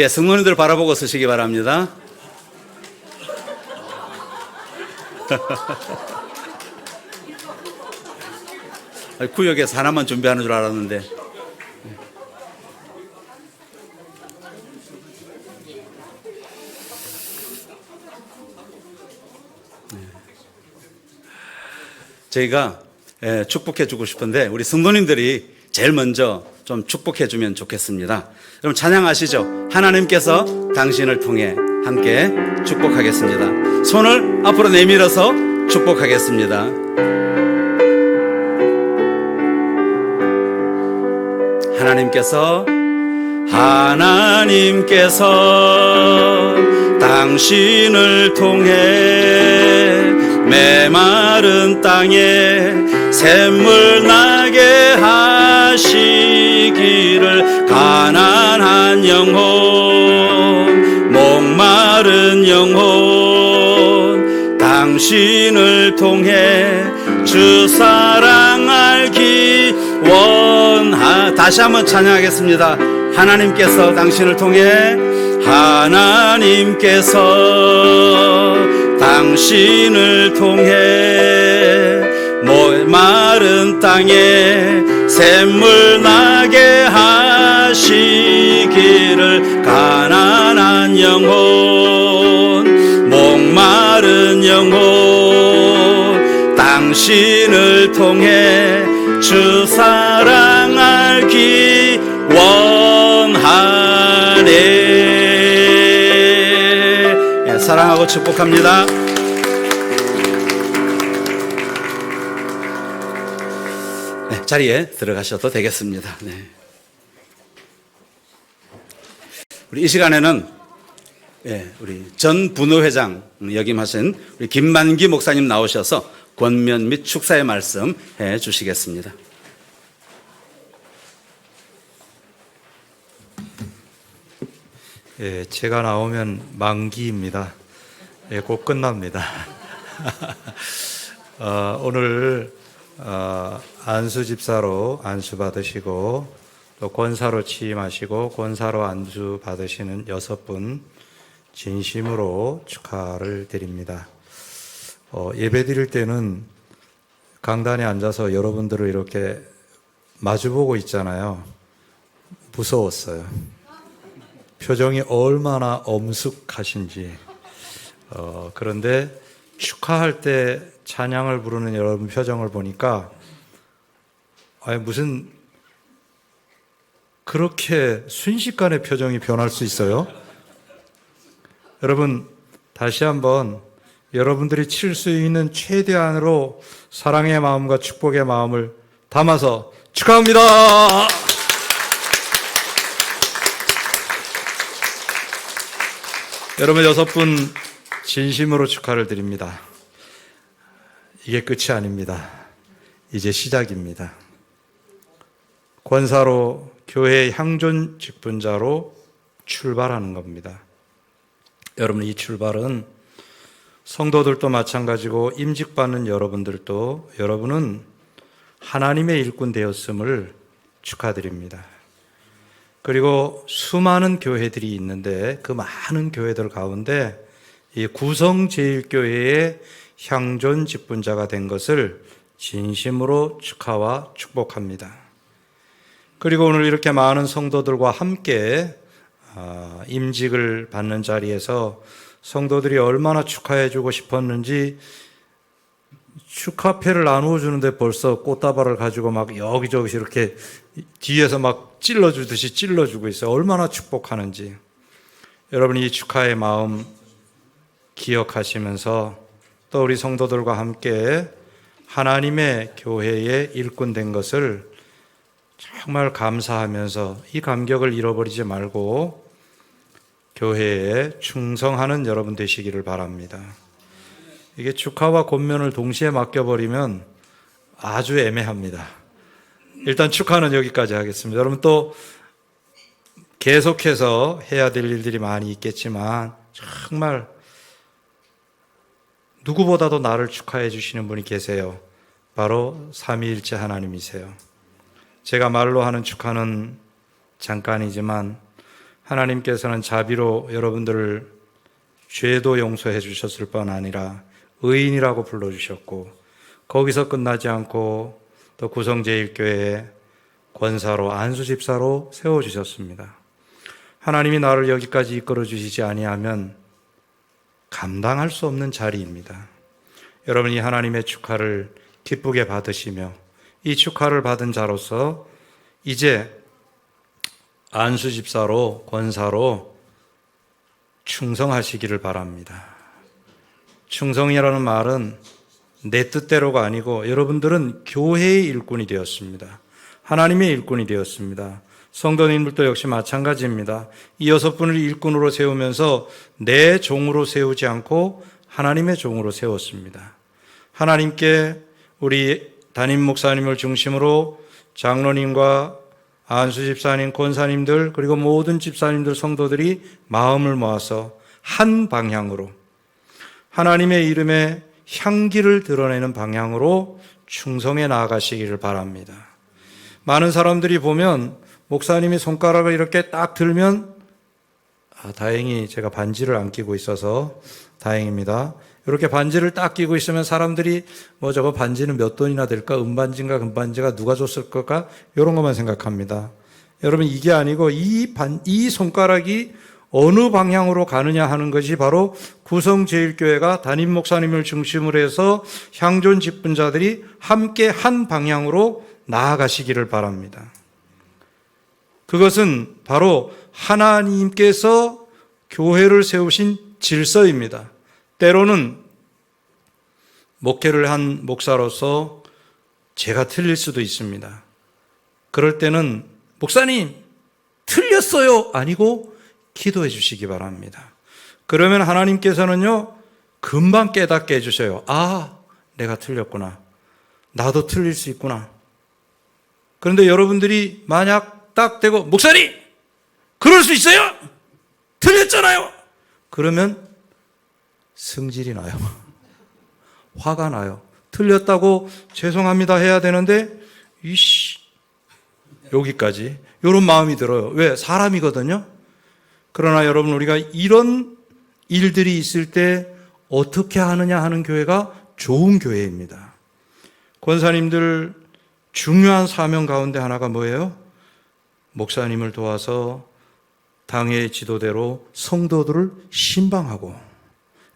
성도님들 바라보고 서시기 바랍니다. 구역에서 하나만 준비하는 줄 알았는데. 저희가 축복해 주고 싶은데 우리 성도님들이 제일 먼저 좀 축복해 주면 좋겠습니다. 여러분 찬양하시죠. 하나님께서 당신을 통해 함께 축복하겠습니다. 손을 앞으로 내밀어서 축복하겠습니다. 하나님께서 당신을 통해 메마른 땅에 샘물 나게 하시기를 가난한 영혼 목마른 영혼 당신을 통해 주 사랑 알기 다시 한번 찬양하겠습니다. 하나님께서 당신을 통해 당신을 통해 마른 땅에 샘물 나게 하시기를 가난한 영혼 목마른 영혼 당신을 통해 주 사랑 알기 원하네. 사랑하고 축복합니다. 자리에 들어가셔도 되겠습니다. 네. 우리 이 시간에는 우리 전 분회장 역임하신 우리 김만기 목사님 나오셔서 권면 및 축사의 말씀 해 주시겠습니다. 제가 나오면 만기입니다. 곧 끝납니다. 오늘 안수 집사로 안수 받으시고 또 권사로 취임하시고 권사로 안수 받으시는 6분 진심으로 축하를 드립니다. 예배 드릴 때는 강단에 앉아서 여러분들을 이렇게 마주보고 있잖아요. 무서웠어요. 표정이 얼마나 엄숙하신지. 그런데 축하할 때 찬양을 부르는 여러분 표정을 보니까 무슨 그렇게 순식간에 표정이 변할 수 있어요? 여러분 다시 한번 여러분들이 칠 수 있는 최대한으로 사랑의 마음과 축복의 마음을 담아서 축하합니다. 여러분 6분 진심으로 축하를 드립니다. 이게 끝이 아닙니다. 이제 시작입니다. 권사로 교회 향존 직분자로 출발하는 겁니다. 여러분 이 출발은 성도들도 마찬가지고 임직받는 여러분은 하나님의 일꾼 되었음을 축하드립니다. 그리고 수많은 교회들이 있는데 그 많은 교회들 가운데 이 구성제일교회의 향존 직분자가 된 것을 진심으로 축하와 축복합니다. 그리고 오늘 이렇게 많은 성도들과 함께 임직을 받는 자리에서 성도들이 얼마나 축하해주고 싶었는지 축하패를 나누어 주는데 벌써 꽃다발을 가지고 막 여기저기 이렇게 뒤에서 막 찔러주듯이 찔러주고 있어요. 얼마나 축복하는지. 여러분 이 축하의 마음 기억하시면서 또 우리 성도들과 함께 하나님의 교회에 일꾼된 것을 정말 감사하면서 이 감격을 잃어버리지 말고 교회에 충성하는 여러분 되시기를 바랍니다. 이게 축하와 권면을 동시에 맡겨버리면 아주 애매합니다. 일단 축하는 여기까지 하겠습니다. 여러분 또 계속해서 해야 될 일들이 많이 있겠지만 정말 누구보다도 나를 축하해 주시는 분이 계세요. 바로 삼위일체 하나님이세요. 제가 말로 하는 축하는 잠깐이지만 하나님께서는 자비로 여러분들을 죄도 용서해 주셨을 뿐 아니라 의인이라고 불러주셨고, 거기서 끝나지 않고 또 구성제일교회에 권사로 안수집사로 세워주셨습니다. 하나님이 나를 여기까지 이끌어 주시지 아니하면 감당할 수 없는 자리입니다. 여러분이 하나님의 축하를 기쁘게 받으시며 이 축하를 받은 자로서 이제 안수집사로 권사로 충성하시기를 바랍니다. 충성이라는 말은 내 뜻대로가 아니고 여러분들은 교회의 일꾼이 되었습니다. 하나님의 일꾼이 되었습니다. 성도님들도 역시 마찬가지입니다. 이 6분을 일꾼으로 세우면서 내 종으로 세우지 않고 하나님의 종으로 세웠습니다. 하나님께 우리 담임 목사님을 중심으로 장로님과 안수 집사님, 권사님들 그리고 모든 집사님들, 성도들이 마음을 모아서 한 방향으로 하나님의 이름에 향기를 드러내는 방향으로 충성해 나아가시기를 바랍니다. 많은 사람들이 보면 목사님이 손가락을 이렇게 딱 들면 다행히 제가 반지를 안 끼고 있어서 다행입니다. 이렇게 반지를 딱 끼고 있으면 사람들이 저거 반지는 몇 돈이나 될까? 은반지인가 금반지가 누가 줬을 걸까? 이런 것만 생각합니다. 여러분, 이게 아니고 이 손가락이 어느 방향으로 가느냐 하는 것이 바로 구성제일교회가 담임 목사님을 중심으로 해서 향존 직분자들이 함께 한 방향으로 나아가시기를 바랍니다. 그것은 바로 하나님께서 교회를 세우신 질서입니다. 때로는 목회를 한 목사로서 제가 틀릴 수도 있습니다. 그럴 때는 목사님 틀렸어요 아니고 기도해 주시기 바랍니다. 그러면 하나님께서는요 금방 깨닫게 해주셔요. 아, 내가 틀렸구나. 나도 틀릴 수 있구나. 그런데 여러분들이 만약 딱 대고 목사님 그럴 수 있어요? 틀렸잖아요. 그러면 승질이 나요. 화가 나요. 틀렸다고 죄송합니다 해야 되는데 여기까지 이런 마음이 들어요. 왜? 사람이거든요. 그러나 여러분, 우리가 이런 일들이 있을 때 어떻게 하느냐 하는 교회가 좋은 교회입니다. 권사님들 중요한 사명 가운데 하나가 뭐예요? 목사님을 도와서 당회의 지도대로 성도들을 신방하고,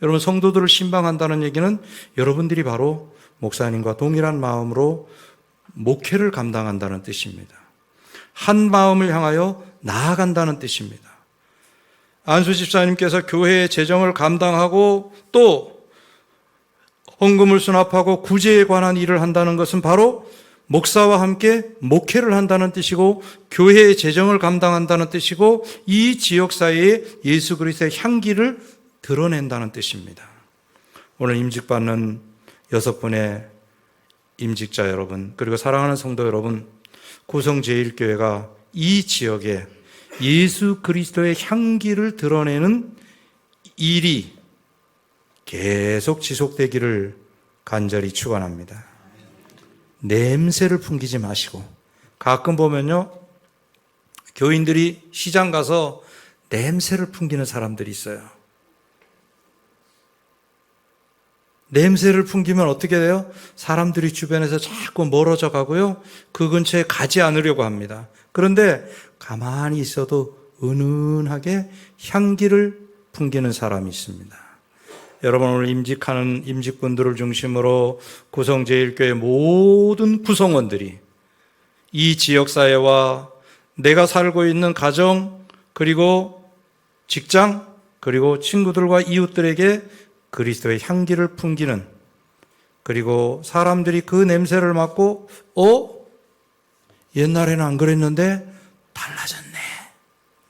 여러분, 성도들을 신방한다는 얘기는 여러분들이 바로 목사님과 동일한 마음으로 목회를 감당한다는 뜻입니다. 한 마음을 향하여 나아간다는 뜻입니다. 안수 집사님께서 교회의 재정을 감당하고 또 헌금을 수납하고 구제에 관한 일을 한다는 것은 바로 목사와 함께 목회를 한다는 뜻이고 교회의 재정을 감당한다는 뜻이고 이 지역사회에 예수 그리스도의 향기를 드러낸다는 뜻입니다. 오늘 임직받는 6분의 임직자 여러분, 그리고 사랑하는 성도 여러분, 구성제일교회가 이 지역에 예수 그리스도의 향기를 드러내는 일이 계속 지속되기를 간절히 축원합니다. 냄새를 풍기지 마시고, 가끔 보면요 교인들이 시장 가서 냄새를 풍기는 사람들이 있어요. 냄새를 풍기면 어떻게 돼요? 사람들이 주변에서 자꾸 멀어져 가고요 그 근처에 가지 않으려고 합니다. 그런데 가만히 있어도 은은하게 향기를 풍기는 사람이 있습니다. 여러분, 오늘 임직하는 임직분들을 중심으로 구성제일교회 모든 구성원들이 이 지역사회와 내가 살고 있는 가정, 그리고 직장, 그리고 친구들과 이웃들에게 그리스도의 향기를 풍기는, 그리고 사람들이 그 냄새를 맡고 옛날에는 안 그랬는데 달라졌네.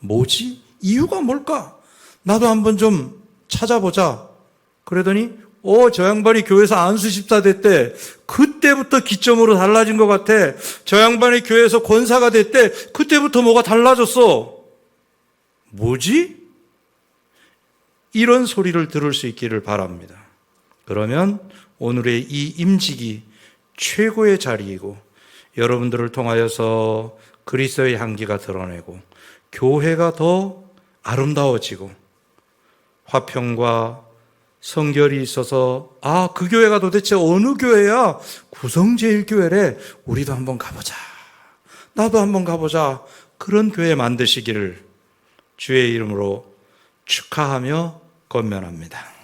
뭐지? 이유가 뭘까? 나도 한번 좀 찾아보자. 그러더니 저 양반이 교회에서 안수집사 됐대. 그때부터 기점으로 달라진 것 같아. 저 양반이 교회에서 권사가 됐대. 그때부터 뭐가 달라졌어. 뭐지? 이런 소리를 들을 수 있기를 바랍니다. 그러면 오늘의 이 임직이 최고의 자리이고 여러분들을 통하여서 그리스도의 향기가 드러내고 교회가 더 아름다워지고 화평과 성결이 있어서 그 교회가 도대체 어느 교회야? 구성제일교회래. 우리도 한번 가보자. 나도 한번 가보자. 그런 교회 만드시기를 주의 이름으로 축하하며 권면합니다.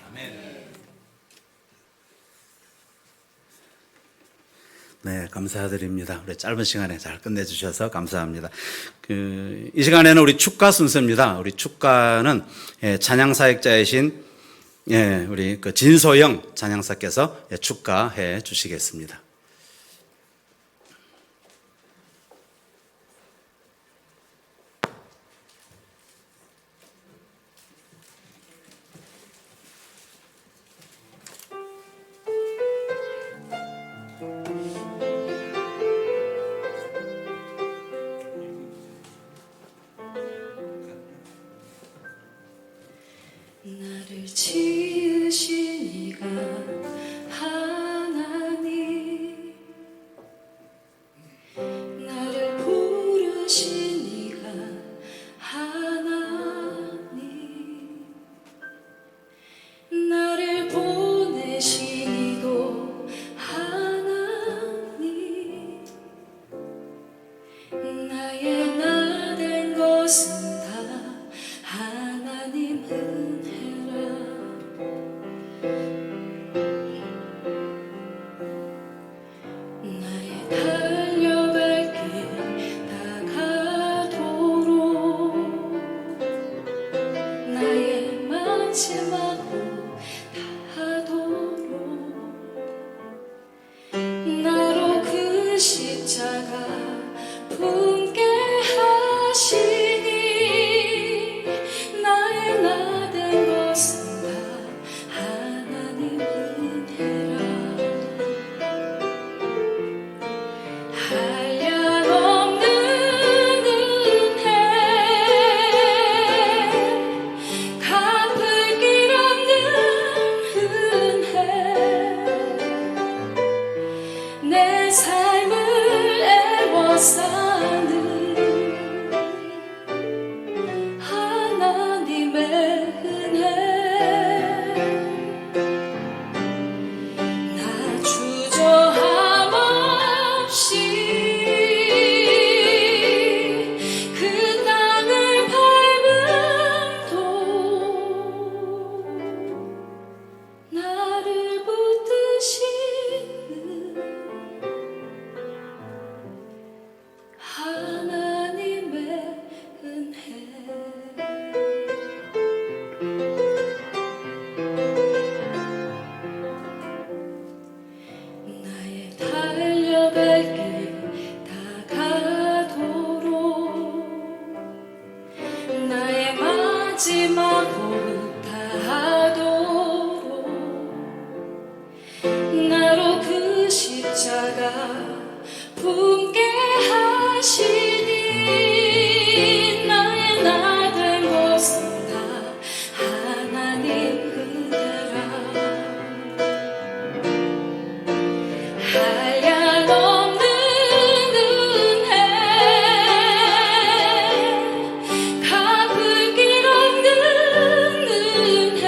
네, 감사드립니다. 우리 짧은 시간에 잘 끝내주셔서 감사합니다. 이 시간에는 우리 축가 순서입니다. 우리 축가는 찬양사역자이신 우리 진소영 찬양사께서 축가해 주시겠습니다. 나를 지으신 이가 하나님, 나를 부르신 이가 하나님, 나를 보내신 이도 하나님, 나의 나 된 것은 다 하나님 은혜라. 나의 달려갈 길 다가도록, 나의 마지막 호 다하도록, 나로 그 십자가 품게 하시니, 나의 나 된 것은 다 하나님 은혜라. 한량없는 은혜, 갚을 길 없는 은혜, 내 삶을 애워싸는 하나님의 은혜, 나 주저함 없이 그 땅을 밟음도 나를 붙드시는 하나님의 은혜. 나의 달려갈 길 다가도록, 나의 마지막 호흡 다하도록, 나로 그 십자가 품게 하시니, 나의 나 된 것은 다 하나님 은혜라. 한량없는 은혜, 갚을 길 없는 은혜,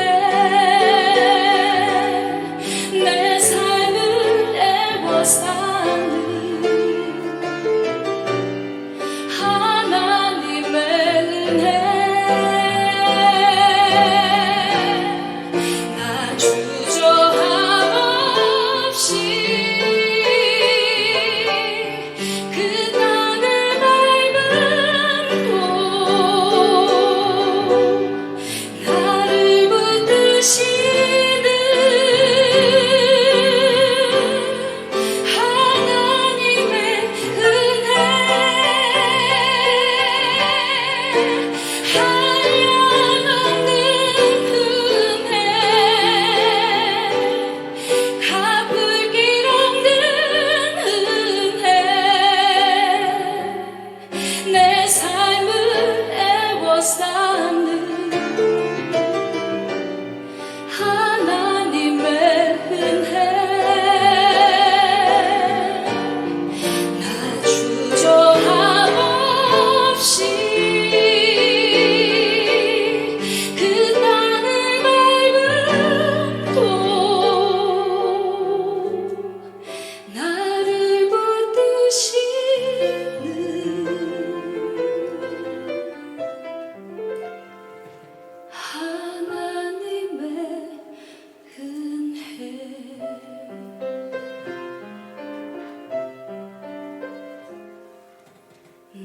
내 삶을 애워싸는 하나님의 은혜, 나 주저함 없이 그 땅을 밟음도 나를 붙드시는 하나님의 은혜,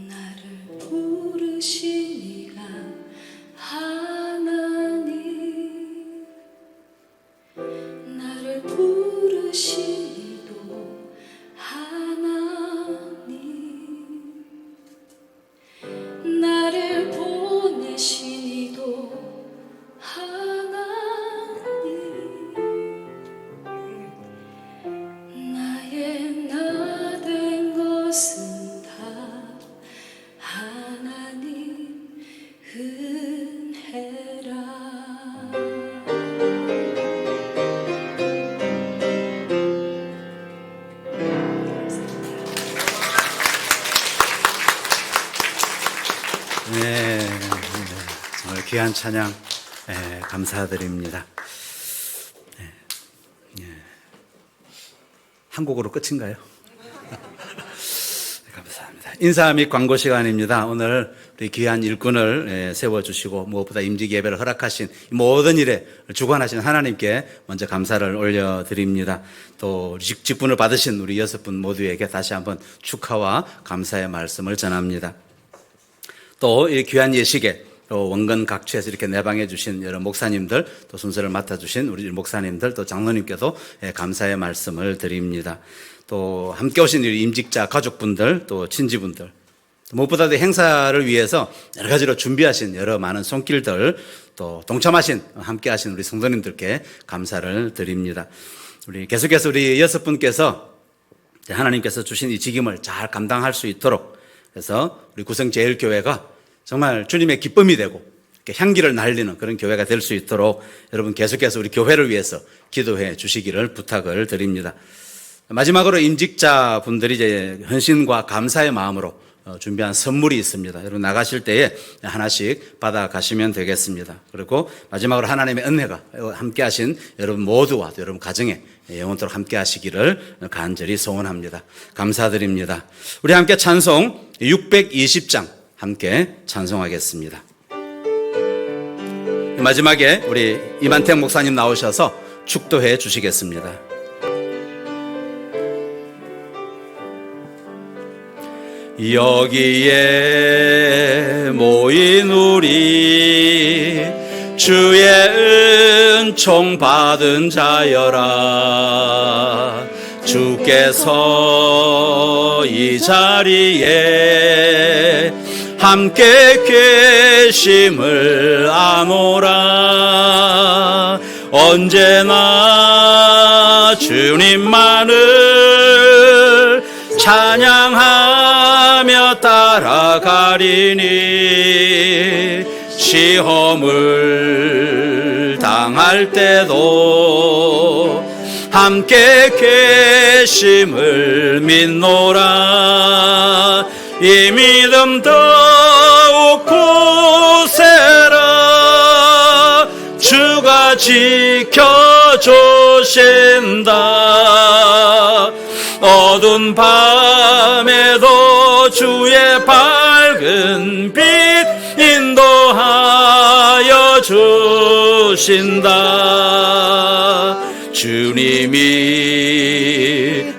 나를 부르시니가 하나님, 나를 부르시니도 하나님, 나를 보내시니도 하나님, 나의 나 된 것은 다 하나님 은혜라. 네, 정말 귀한 찬양 감사드립니다. 한 곡으로 끝인가요? 감사합니다. 인사 및 광고 시간입니다. 오늘 우리 귀한 일꾼을 세워주시고 무엇보다 임직 예배를 허락하신 모든 일에 주관하신 하나님께 먼저 감사를 올려드립니다. 또 직분을 받으신 우리 6분 모두에게 다시 한번 축하와 감사의 말씀을 전합니다. 또 이 귀한 예식에 또 원건 각처에서 이렇게 내방해 주신 여러 목사님들, 또 순서를 맡아주신 우리 목사님들, 또 장로님께도 감사의 말씀을 드립니다. 또 함께 오신 우리 임직자 가족분들, 또 친지분들, 무엇보다도 행사를 위해서 여러 가지로 준비하신 여러 많은 손길들, 또 동참하신 함께 하신 우리 성도님들께 감사를 드립니다. 우리 계속해서 우리 6분께서 하나님께서 주신 이 직임을 잘 감당할 수 있도록, 그래서 우리 구성제일교회가 정말 주님의 기쁨이 되고 향기를 날리는 그런 교회가 될 수 있도록 여러분 계속해서 우리 교회를 위해서 기도해 주시기를 부탁을 드립니다. 마지막으로 임직자 분들이 이제 헌신과 감사의 마음으로 준비한 선물이 있습니다. 여러분 나가실 때에 하나씩 받아 가시면 되겠습니다. 그리고 마지막으로 하나님의 은혜가 함께 하신 여러분 모두와 또 여러분 가정에 영원토록 함께 하시기를 간절히 소원합니다. 감사드립니다. 우리 함께 찬송 620장 함께 찬송하겠습니다. 마지막에 우리 이만택 목사님 나오셔서 축도해 주시겠습니다. 여기에 모인 우리 주의 은총 받은 자여라. 주께서 이 자리에 함께 계심을 아노라. 언제나 주님만을 찬양하며 따라가리니 시험을 당할 때도 함께 계심을 믿노라. 이 믿음 더욱 굳세라. 주가 지켜주신다. 어두운 밤에도 주의 밝은 빛 인도하여 주신다. 주님이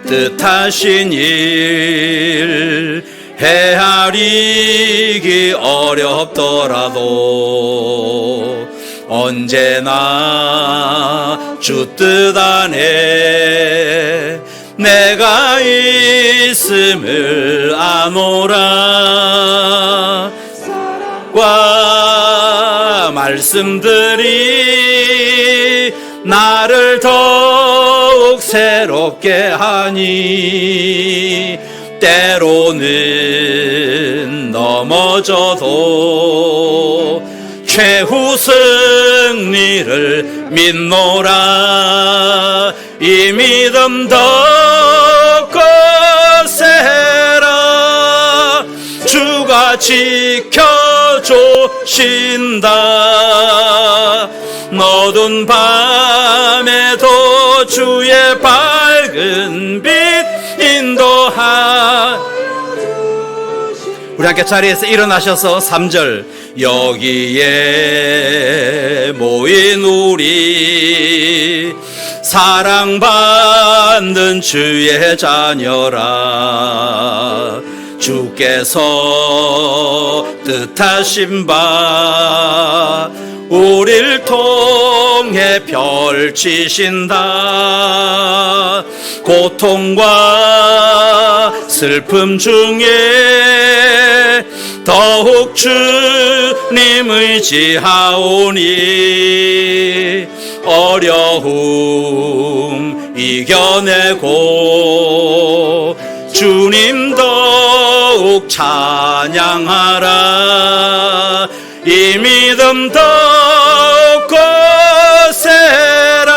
뜻하신 일 헤아리기 어렵더라도 언제나 주 뜻 안에 내가 있음을 아노라. 사랑과 말씀들이 나를 더욱 새롭게 하니 때로는 넘어져도 최후 승리를 믿노라. 이 믿음 더 거세라. 주가 지켜주신다. 어두운 밤에도 주의 밝은 빛 인도하. 우리 함께 자리에서 일어나셔서 3절 여기에 모인 우리 사랑받는 주의 자녀라. 주께서 뜻하신 바 우릴 통해 펼치신다. 고통과 슬픔 중에 더욱 주님 의지하오니 어려움 이겨내고 주님 더욱 찬양하라. 이 믿음 더욱 거세라.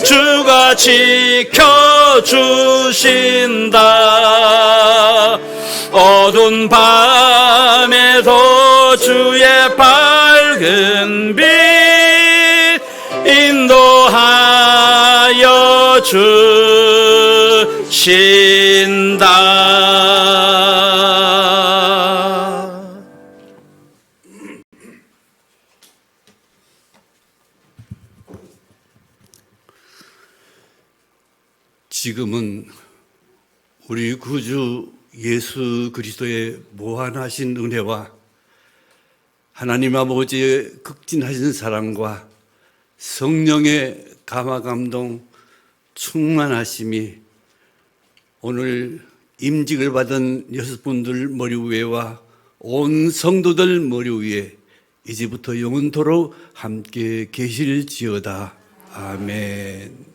주가 지켜주신다. 어두운 밤에도 주의 밝은 빛 인도하여 주신다. 지금은 우리 구주 예수 그리스도의 무한하신 은혜와 하나님 아버지의 극진하신 사랑과 성령의 감화감동 충만하심이 오늘 임직을 받은 6분들 머리 위에와 온 성도들 머리 위에 이제부터 영원토록 함께 계실지어다. 아멘.